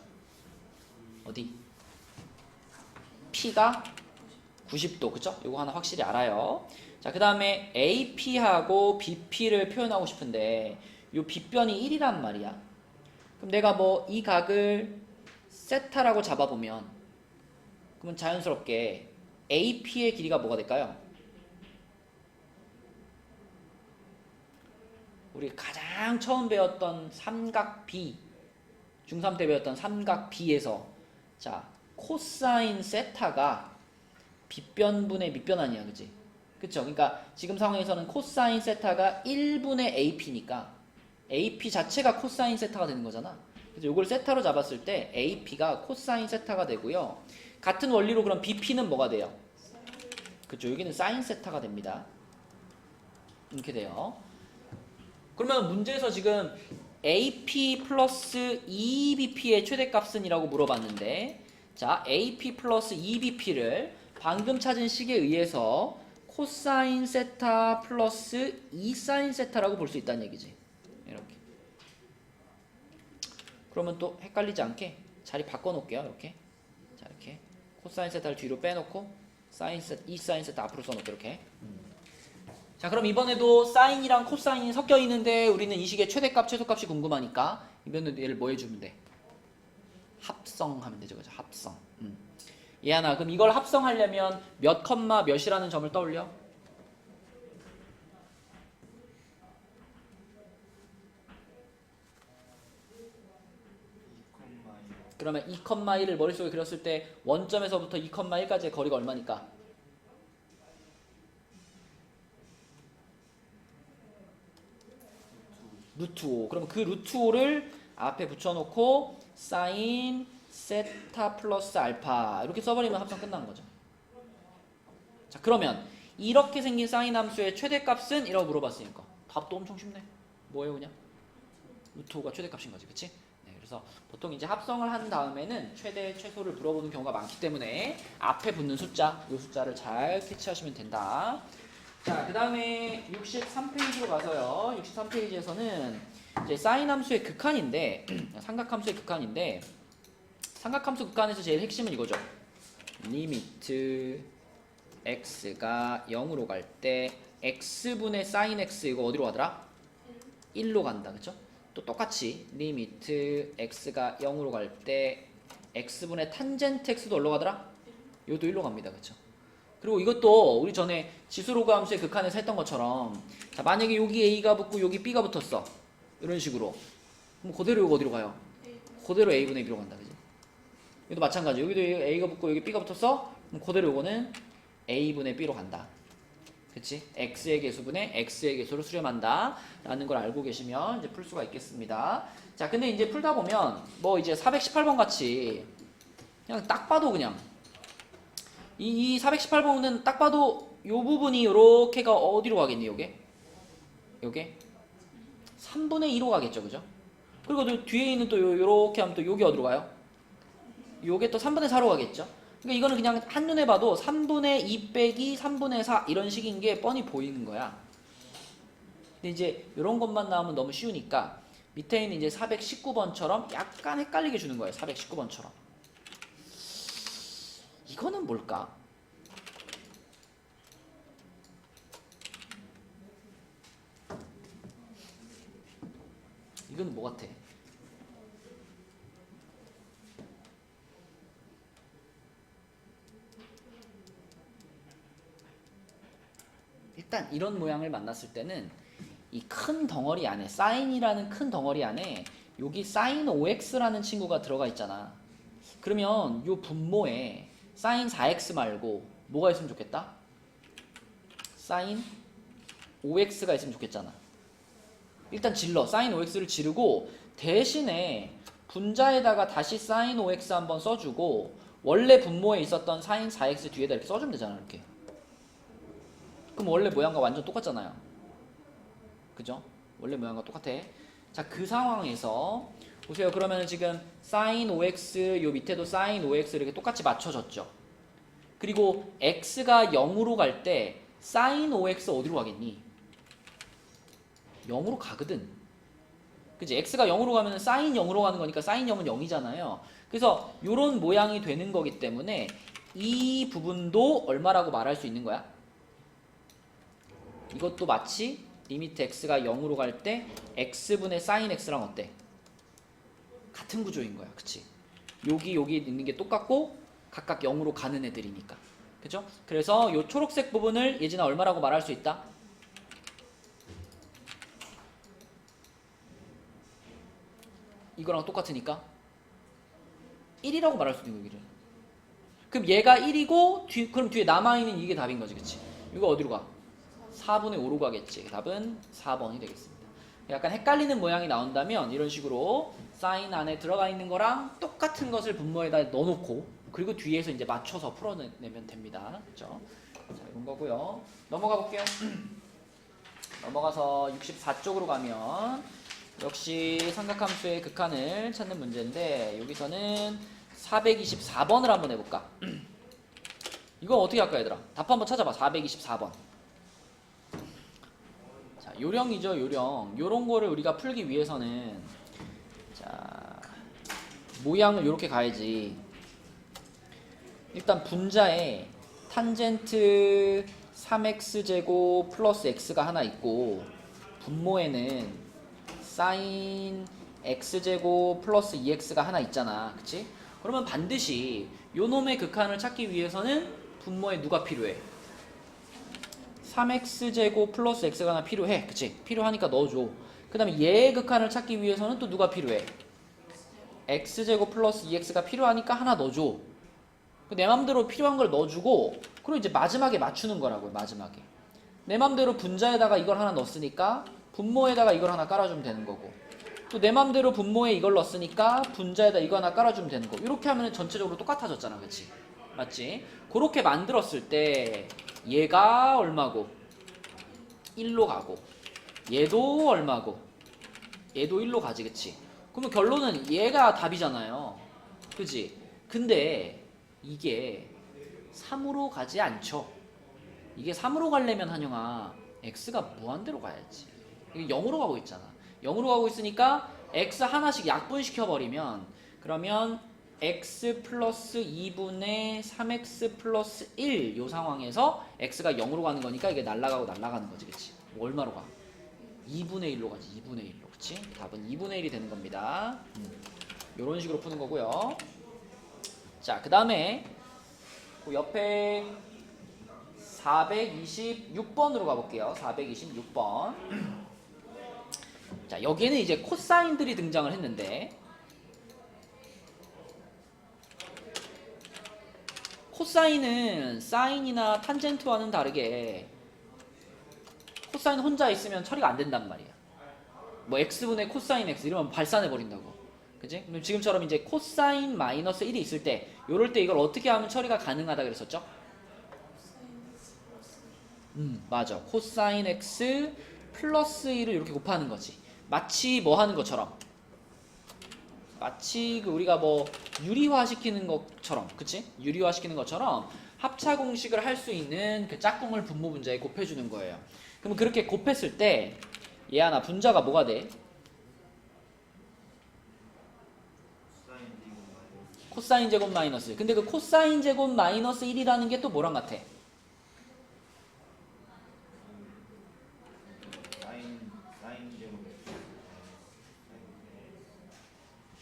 어디? P가 90도, 그쵸? 요거 하나 확실히 알아요. 자, 그 다음에 AP하고 BP를 표현하고 싶은데 요 빗변이 1이란 말이야. 그럼 내가 뭐 이 각을 세타라고 잡아보면 그러면 자연스럽게 AP의 길이가 뭐가 될까요? 우리 가장 처음 배웠던 삼각 B, 중3 때 배웠던 삼각 B에서 자, 코사인 세타가 빗변분의 밑변 아니야, 그치? 그쵸? 그러니까 지금 상황에서는 코사인 세타가 1분의 AP니까 AP 자체가 코사인 세타가 되는 거잖아. 그래서 이걸 세타로 잡았을 때 AP가 코사인 세타가 되고요. 같은 원리로 그럼 BP는 뭐가 돼요? 그쵸? 여기는 사인 세타가 됩니다. 이렇게 돼요. 그러면 문제에서 지금 AP 플러스 2BP의 최대값은 이라고 물어봤는데, 자, AP 플러스 2BP를 방금 찾은 식에 의해서 코사인 세타 플러스 2사인 세타라고 볼 수 있다는 얘기지. 이렇게. 그러면 또 헷갈리지 않게 자리 바꿔놓을게요. 이렇게. 자, 이렇게. 코사인 세타를 뒤로 빼놓고 사인 세타, 2사인 세타 앞으로 써놓을게요. 이렇게. 자, 그럼 이번에도 사인이랑 코사인이 섞여 있는데 우리는 이 식의 최대값, 최소값이 궁금하니까 이번에도 얘를 뭐 해주면 돼? 합성하면 되죠. 그죠? 합성. 얘하나, 그럼 이걸 합성하려면 몇 컴마 몇이라는 점을 떠올려? 그러면 2,1을 머릿속에 그렸을 때 원점에서부터 2,1까지의 거리가 얼마니까? 루트 5. 그럼 그 루트 5를 앞에 붙여놓고 사인 세타 플러스 알파 이렇게 써버리면 합성 끝난 거죠. 자, 그러면 이렇게 생긴 사인 함수의 최대값은? 이라고 물어봤으니까 답도 엄청 쉽네. 뭐예요? 그냥 루트 5가 최대값인 거지. 그치? 네, 그래서 보통 이제 합성을 한 다음에는 최대, 최소를 물어보는 경우가 많기 때문에 앞에 붙는 숫자, 이 숫자를 잘 캐치하시면 된다. 자, 그 다음에 63페이지로 가서요. 63페이지에서는 이제 사인 함수의 극한인데, 삼각함수의 극한인데, 삼각함수 극한에서 제일 핵심은 이거죠. 리미트 x가 0으로 갈 때 x분의 사인 x 이거 어디로 가더라? 1로 간다. 그쵸? 또 똑같이 리미트 x가 0으로 갈 때 x분의 탄젠트 x도 어디로 가더라? 이것도 1로 갑니다. 그쵸? 그리고 이것도 우리 전에 지수로그 함수의 극한에서 했던 것처럼, 자, 만약에 여기 a가 붙고 여기 b가 붙었어. 이런 식으로. 그럼 그대로 이거 어디로 가요? 그대로 a분의 b로 간다. 그지? 여기도 마찬가지. 여기도 a가 붙고 여기 b가 붙었어. 그럼 그대로 이거는 a분의 b로 간다. 그치? x의 개수분의 x의 개수로 수렴한다 라는 걸 알고 계시면 이제 풀 수가 있겠습니다. 자, 근데 이제 풀다 보면 뭐 이제 418번 같이 그냥 딱 봐도 그냥 이 418번은 딱 봐도 요 부분이 요렇게가 어디로 가겠니? 요게 3분의 2로 가겠죠. 그죠? 그리고 또 뒤에 있는 또 요렇게 하면 또 요게 어디로 가요? 요게 또 3분의 4로 가겠죠. 그러니까 이거는 그냥 한눈에 봐도 3분의 2 빼기 3분의 4 이런 식인 게 뻔히 보이는 거야. 근데 이제 이런 것만 나오면 너무 쉬우니까 밑에 있는 이제 419번처럼 약간 헷갈리게 주는 거예요. 419번처럼. 이거는 뭘까? 이거는 뭐 같아? 일단 이런 모양을 만났을 때는 이 큰 덩어리 안에 사인이라는 큰 덩어리 안에 여기 사인 OX라는 친구가 들어가 있잖아. 그러면 요 분모에 사인 4X 말고 뭐가 있으면 좋겠다? 사인 OX가 있으면 좋겠잖아. 일단 질러. 사인 OX를 지르고 대신에 분자에다가 다시 사인 OX 한번 써주고 원래 분모에 있었던 사인 4X 뒤에다 이렇게 써주면 되잖아. 이렇게. 그럼 원래 모양과 완전 똑같잖아요. 그죠? 원래 모양과 똑같아. 자, 그 상황에서 보세요. 그러면 지금 sin OX 요 밑에도 sin OX 이렇게 똑같이 맞춰졌죠. 그리고 x가 0으로 갈 때 sin OX 어디로 가겠니? 0으로 가거든. 그치? x가 0으로 가면 sin 0으로 가는 거니까 sin 0은 0이잖아요. 그래서 요런 모양이 되는 거기 때문에 이 부분도 얼마라고 말할 수 있는 거야? 이것도 마치 리미트 x가 0으로 갈 때 x분의 sin x랑 어때? 같은 구조인 거야. 그치? 여기 있는 게 똑같고 각각 0으로 가는 애들이니까. 그죠? 그래서 요 초록색 부분을 예진아 얼마라고 말할 수 있다? 이거랑 똑같으니까 1이라고 말할 수 있는 거기를. 그럼 얘가 1이고 그럼 뒤에 남아있는 이게 답인 거지. 그치? 이거 어디로 가? 4분의 5로 가겠지. 답은 4번이 되겠습니다. 약간 헷갈리는 모양이 나온다면 이런 식으로 사인 안에 들어가 있는 거랑 똑같은 것을 분모에다 넣어놓고 그리고 뒤에서 이제 맞춰서 풀어내면 됩니다. 그렇죠? 자, 이런 거고요. 넘어가 볼게요. 넘어가서 64쪽으로 가면 역시 삼각함수의 극한을 찾는 문제인데 여기서는 424번을 한번 해볼까? 이거 어떻게 할까 얘들아? 답 한번 찾아봐. 424번. 자, 요령이죠. 요령. 요런 거를 우리가 풀기 위해서는 자, 모양을 요렇게 가야지. 일단 분자에 탄젠트 3x제곱 플러스 x가 하나 있고 분모에는 사인 x제곱 플러스 2x가 하나 있잖아. 그치? 그러면 반드시 요 놈의 극한을 찾기 위해서는 분모에 누가 필요해? 3x제곱 플러스 x가 하나 필요해. 그치? 필요하니까 넣어줘. 그 다음에 얘의 극한을 찾기 위해서는 또 누가 필요해? x제곱 플러스 2x가 필요하니까 하나 넣어줘. 내 맘대로 필요한 걸 넣어주고 그리고 이제 마지막에 맞추는 거라고요. 마지막에 내 맘대로 분자에다가 이걸 하나 넣었으니까 분모에다가 이걸 하나 깔아주면 되는 거고 또 내 맘대로 분모에 이걸 넣었으니까 분자에다 이거 하나 깔아주면 되는 거. 이렇게 하면 전체적으로 똑같아졌잖아. 그치? 맞지? 그렇게 만들었을 때 얘가 얼마고 1로 가고 얘도 얼마고 얘도 1로 가지. 그치? 그러면 결론은 얘가 답이잖아요. 그치? 근데 이게 3으로 가지 않죠. 이게 3으로 가려면 한영아 x가 무한대로 가야지. 이게 0으로 가고 있잖아. 0으로 가고 있으니까 x 하나씩 약분시켜버리면 그러면 x 플러스 2분의 3x 플러스 1 요 상황에서 x가 0으로 가는 거니까 이게 날아가고 날아가는 거지. 그치? 뭐 얼마로 가? 2분의 1로 가지. 2분의 1로. 그치? 답은 2분의 1이 되는 겁니다. 요런 식으로 푸는 거고요. 자, 그 다음에 그 옆에 426번으로 가볼게요. 426번. 자, 여기에는 이제 코사인들이 등장을 했는데 코사인은 사인이나 탄젠트와는 다르게 코사인 혼자 있으면 처리가 안 된단 말이야. 뭐 x분의 코사인 x 이러면 발산해 버린다고. 그치? 그럼 지금처럼 이제 코사인 마이너스 1이 있을 때 요럴 때 이걸 어떻게 하면 처리가 가능하다 그랬었죠? 맞아. 코사인 x 플러스 1을 이렇게 곱하는 거지. 마치 뭐 하는 것처럼 마치 그 우리가 뭐 유리화시키는 것처럼, 그치? 유리화시키는 것처럼 합차 공식을 할 수 있는 그 짝꿍을 분모 분자에 곱해주는 거예요. 그럼 그렇게 곱했을 때 얘하나 분자가 뭐가 돼? 사인 제곱 마이너스 코사인 제곱 마이너스. 근데 그 코사인 제곱 마이너스 1이라는 게 또 뭐랑 같아? 사인 제곱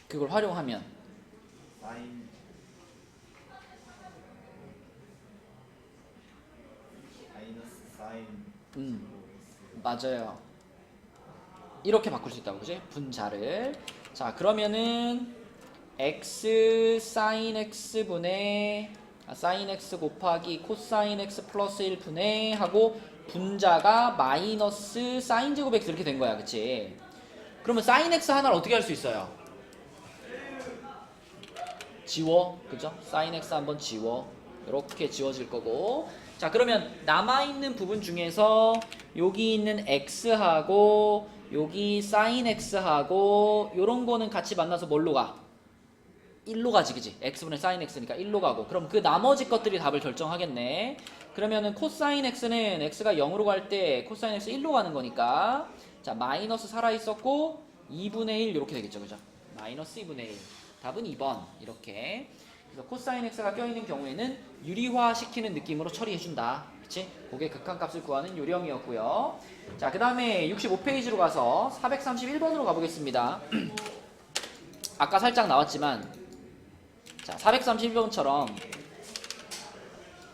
그걸 활용하면 사인 마이너스 사인 맞아요. 이렇게 바꿀 수 있다고, 그지? 분자를. 자, 그러면은 x 사인 x 분의 사인 x 곱하기 코사인 x 플러스 1 분의 하고 분자가 마이너스 사인 제곱 x 이렇게 된 거야, 그치? 그러면 사인 x 하나를 어떻게 할 수 있어요? 지워, 그죠? 사인 x 한번 지워. 이렇게 지워질 거고. 자, 그러면 남아있는 부분 중에서 여기 있는 x하고 여기 사인 x하고 요런 거는 같이 만나서 뭘로 가? 1로 가지, 그지? x분의 사인 x니까 1로 가고. 그럼 그 나머지 것들이 답을 결정하겠네. 그러면은 코사인 x는 x가 0으로 갈 때 코사인 x 1로 가는 거니까, 자, 마이너스 살아있었고 2분의 1 이렇게 되겠죠, 그죠? 마이너스 2분의 1. 답은 2번. 이렇게. 그래서 코사인 x가 껴있는 경우에는 유리화 시키는 느낌으로 처리해준다. 그치? 그게 극한값을 구하는 요령이었고요. 자, 그 다음에 65페이지로 가서 431번으로 가보겠습니다. 아까 살짝 나왔지만, 자, 431번처럼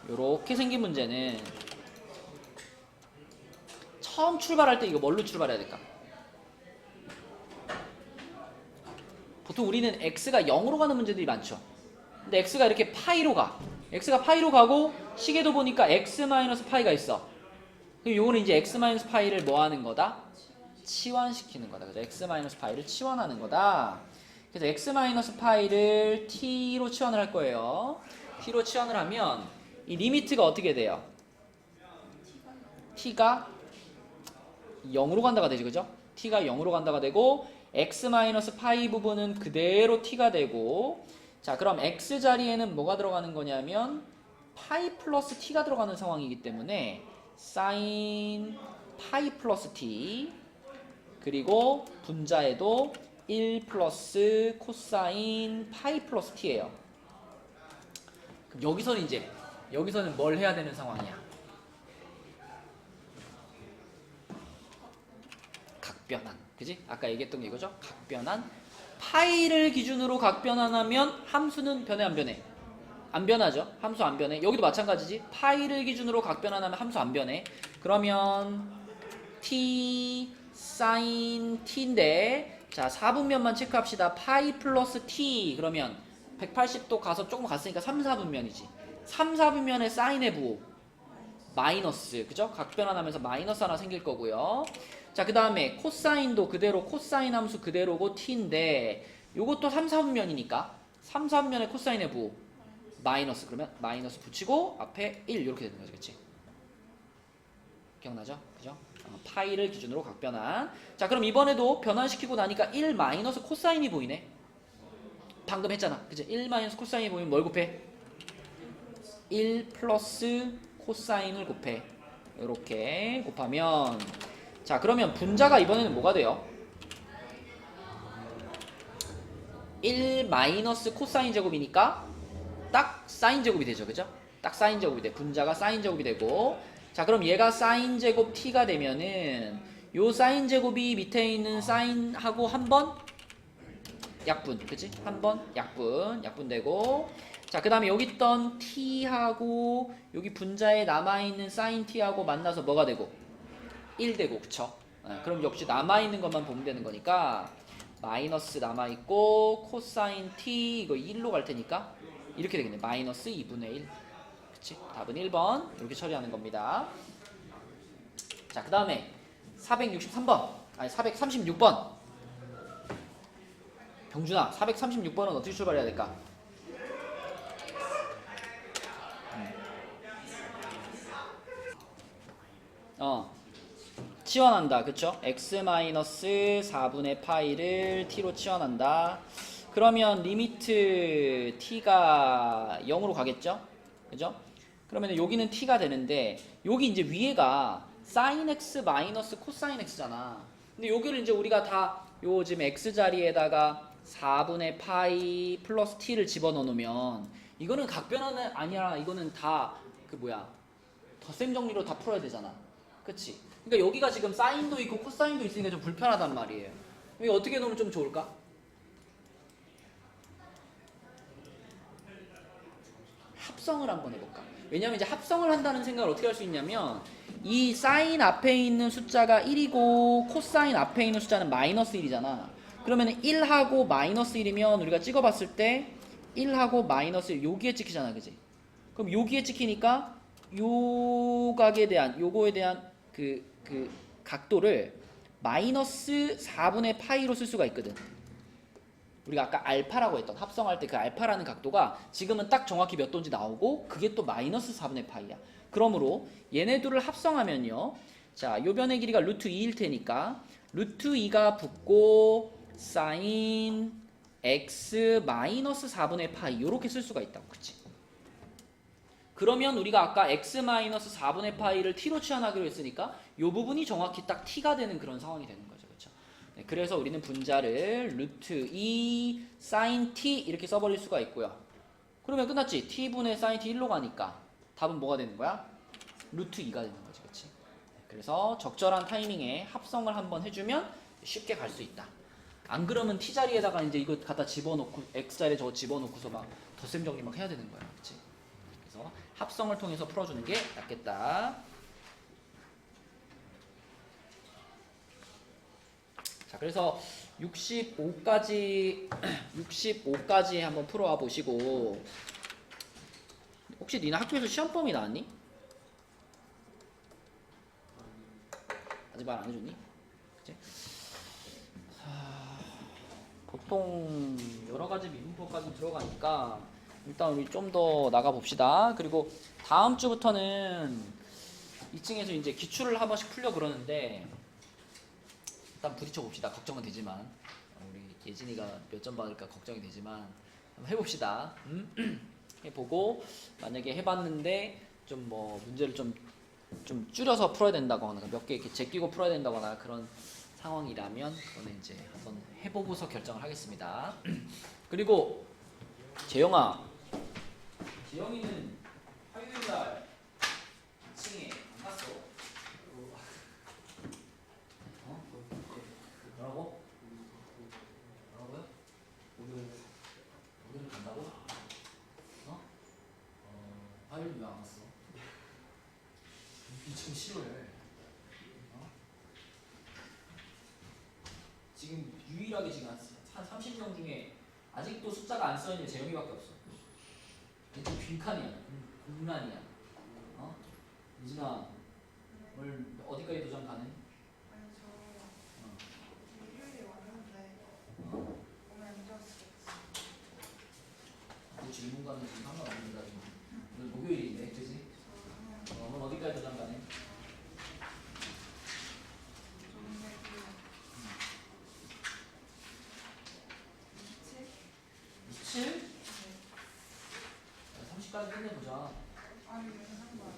요렇게 생긴 문제는 처음 출발할 때 이거 뭘로 출발해야 될까? 보통 우리는 x가 0으로 가는 문제들이 많죠. 근데 x가 이렇게 파이로 가. x가 파이로 가고 시계도 보니까 x-파이가 있어. 그럼 요거는 이제 x-파이를 뭐 하는 거다? 치환시키는 거다. 그죠? x-파이를 치환하는 거다. 그래서 x-파이를 t로 치환을 할 거예요. t로 치환을 하면 이 리미트가 어떻게 돼요? t가 0으로 간다가 되지, 그죠? t가 0으로 간다가 되고 x-파이 부분은 그대로 t가 되고, 자, 그럼 x 자리에는 뭐가 들어가는 거냐면 파이 플러스 t가 들어가는 상황이기 때문에 사인 파이 플러스 t, 그리고 분자에도 1 플러스 코사인 파이 플러스 t예요. 그럼 여기서는 뭘 해야 되는 상황이야? 각변환, 그지? 아까 얘기했던 게 이거죠? 각변환. 파이를 기준으로 각변환하면 함수는 변해 안 변해? 안 변하죠. 함수 안 변해. 여기도 마찬가지지. 파이를 기준으로 각변환하면 함수 안 변해. 그러면 t 사인 t인데, 자, 4분면만 체크합시다. 파이 플러스 t 그러면 180도 가서 조금 갔으니까 3, 4분면이지. 3, 4분면에 사인의 부호 마이너스, 그죠? 각변환하면서 마이너스 하나 생길 거고요. 자, 그 다음에 코사인도 그대로 코사인 함수 그대로고 t인데 요것도 3, 4분면이니까 3, 4분면의 코사인의 부호 마이너스, 그러면 마이너스 붙이고 앞에 1 이렇게 되는 거죠, 그치? 기억나죠? 그죠? 파이를 기준으로 각변환. 자, 그럼 이번에도 변환시키고 나니까 1 마이너스 코사인이 보이네. 방금 했잖아, 그치? 1 마이너스 코사인이 보이면 뭘 곱해? 1 플러스 코사인을 곱해. 이렇게 곱하면, 자, 그러면 분자가 이번에는 뭐가 돼요? 1 마이너스 코사인 제곱이니까 딱 사인 제곱이 되죠, 그죠? 딱 사인 제곱이 돼. 분자가 사인 제곱이 되고, 자, 그럼 얘가 사인 제곱 t가 되면은 요 사인 제곱이 밑에 있는 사인하고 한 번 약분, 그치? 한 번 약분 되고, 자, 그 다음에 여기 있던 t하고 여기 분자에 남아있는 사인 t하고 만나서 뭐가 되고? 1 되고, 그쵸? 그럼 역시 남아있는 것만 보면 되는 거니까 마이너스 남아있고 코사인 t 이거 1로 갈 테니까 이렇게 되겠네. 마이너스 2분의 1. 그치? 답은 1번. 이렇게 처리하는 겁니다. 자, 그 다음에 463번. 아니, 436번. 병준아, 436번은 어떻게 출발해야 될까? 치환한다. 그쵸? x-4분의 파이를 t로 치환한다. 그러면 리미트 t가 0으로 가겠죠? 그죠? 그러면 여기는 t가 되는데 여기 이제 위에가 sin x 마이너스 코사인 x잖아. 근데 여기를 이제 우리가 다 요 지금 x 자리에다가 4분의 파이 플러스 t를 집어넣어 놓으면 이거는 각변화는 아니라 이거는 다 그 뭐야 덧셈 정리로 다 풀어야 되잖아. 그치? 그러니까 여기가 지금 사인도 있고 코사인도 있으니까 좀 불편하단 말이에요. 이거 어떻게 놓으면 좀 좋을까? 합성을 한번 해볼까? 왜냐면 이제 합성을 한다는 생각을 어떻게 할 수 있냐면 이 사인 앞에 있는 숫자가 1이고 코사인 앞에 있는 숫자는 마이너스 1이잖아. 그러면 1하고 마이너스 1이면 우리가 찍어봤을 때 1하고 마이너스 1 여기에 찍히잖아. 그지? 그럼 여기에 찍히니까 요 각에 대한 요거에 대한 그 각도를 마이너스 4분의 파이로 쓸 수가 있거든. 우리가 아까 알파라고 했던 합성할 때 그 알파라는 각도가 지금은 딱 정확히 몇 도인지 나오고 그게 또 마이너스 4분의 파이야. 그러므로 얘네 둘을 합성하면요. 자, 요 변의 길이가 루트 2일 테니까 루트 2가 붙고 사인 x 마이너스 4분의 파이 요렇게 쓸 수가 있다고. 그치? 그러면 우리가 아까 x 마이너스 4분의 파이를 t로 치환하기로 했으니까 요 부분이 정확히 딱 t가 되는 그런 상황이 되는 거죠. 그렇죠? 네, 그래서 우리는 분자를 루트 2 사인 t 이렇게 써버릴 수가 있고요. 그러면 끝났지? t분의 사인 t 1로 가니까 답은 뭐가 되는 거야? 루트 2가 되는 거지. 그치? 그래서 적절한 타이밍에 합성을 한번 해주면 쉽게 갈 수 있다. 안 그러면 t 자리에다가 이제 이거 갖다 집어넣고 x 자리에 저거 집어넣고서 막 덧셈 정리 막 해야 되는 거야. 그치? 그래서 합성을 통해서 풀어주는 게 낫겠다. 자, 그래서 65까지 한번 풀어와 보시고 혹시 니네 학교에서 시험범위 나왔니? 아직 말 안 해줬니? 그치? 보통 여러 가지 미분법까지 들어가니까 일단 우리 좀 더 나가 봅시다. 그리고 다음 주부터는 2층에서 이제 기출을 한 번씩 풀려 그러는데 일단 부딪혀 봅시다. 걱정은 되지만 우리 예진이가 몇 점 받을까 걱정이 되지만 한번 해봅시다. 해보고 만약에 해봤는데 좀 뭐 문제를 좀 줄여서 풀어야 된다거나 몇 개 이렇게 제끼고 풀어야 된다거나 그런 상황이라면 그거는 이제 한번 해보고서 결정을 하겠습니다. 그리고 재영아, 재영이는 화요일날 2층에 안 갔어? 어? 뭐라고? 뭐라고요? 오늘 간다고? 어? 화요일 왜 안 갔어? 지금 싫어해. 어? 지금 유일하게 지금 한 30명 중에 아직도 숫자가 안 써있는 재영이밖에 없어. 좀 빈칸이야. 공란이야. 어? 이진아, 오늘 어디까지 도장 가네? 아니 저 일요일에 왔는데 어? 오늘 안 좋았어. 그 질문과는 지금 상관없는다. 오늘 목요일인데, 그지? 오늘 어디까지 도장 가네? 저 27? 30까지 끝내보자. 아니 왜 상관?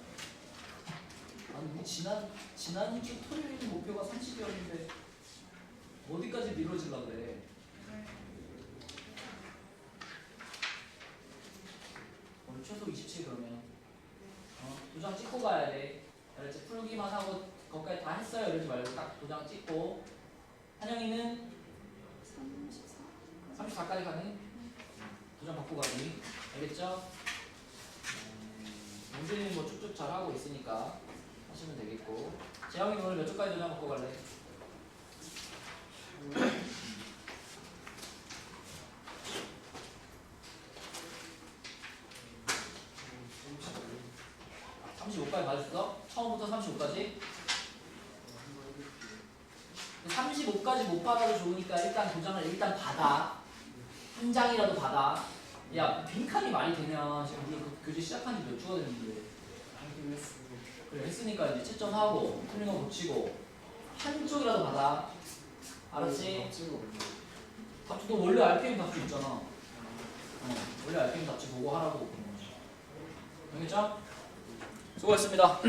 아니 우리 지난 주 토요일 목표가 30이었는데 어디까지 미뤄질라 그래? 오늘 최소 27 그러면 도장 찍고 가야 돼. 알았지? 풀기만 하고 거기까지 다 했어요 이러지 말고 딱 도장 찍고. 한영이는 34까지 가네. 도장 받고 가기. 알겠죠? 영준이는 뭐 쭉쭉 잘하고 있으니까 하시면 되겠고. 재영이 오늘 몇 초까지 도장 받고 갈래? 아, 35까지 맞았어? 처음부터 35까지? 35까지 못 받아도 좋으니까 일단 도장을 일단 받아. 한 장이라도 받아. 야, 빈칸이 말이 되면 지금 우리 그 교재 시작한 지 몇 주가 됐는데. 그래, 했으니까 이제 채점하고 틀린 거 붙이고 한 쪽이라도 받아. 알았지? 답도 원래 RPM 답도 있잖아. 원래 RPM 답지 보고 하라고. 알겠죠? 수고했습니다.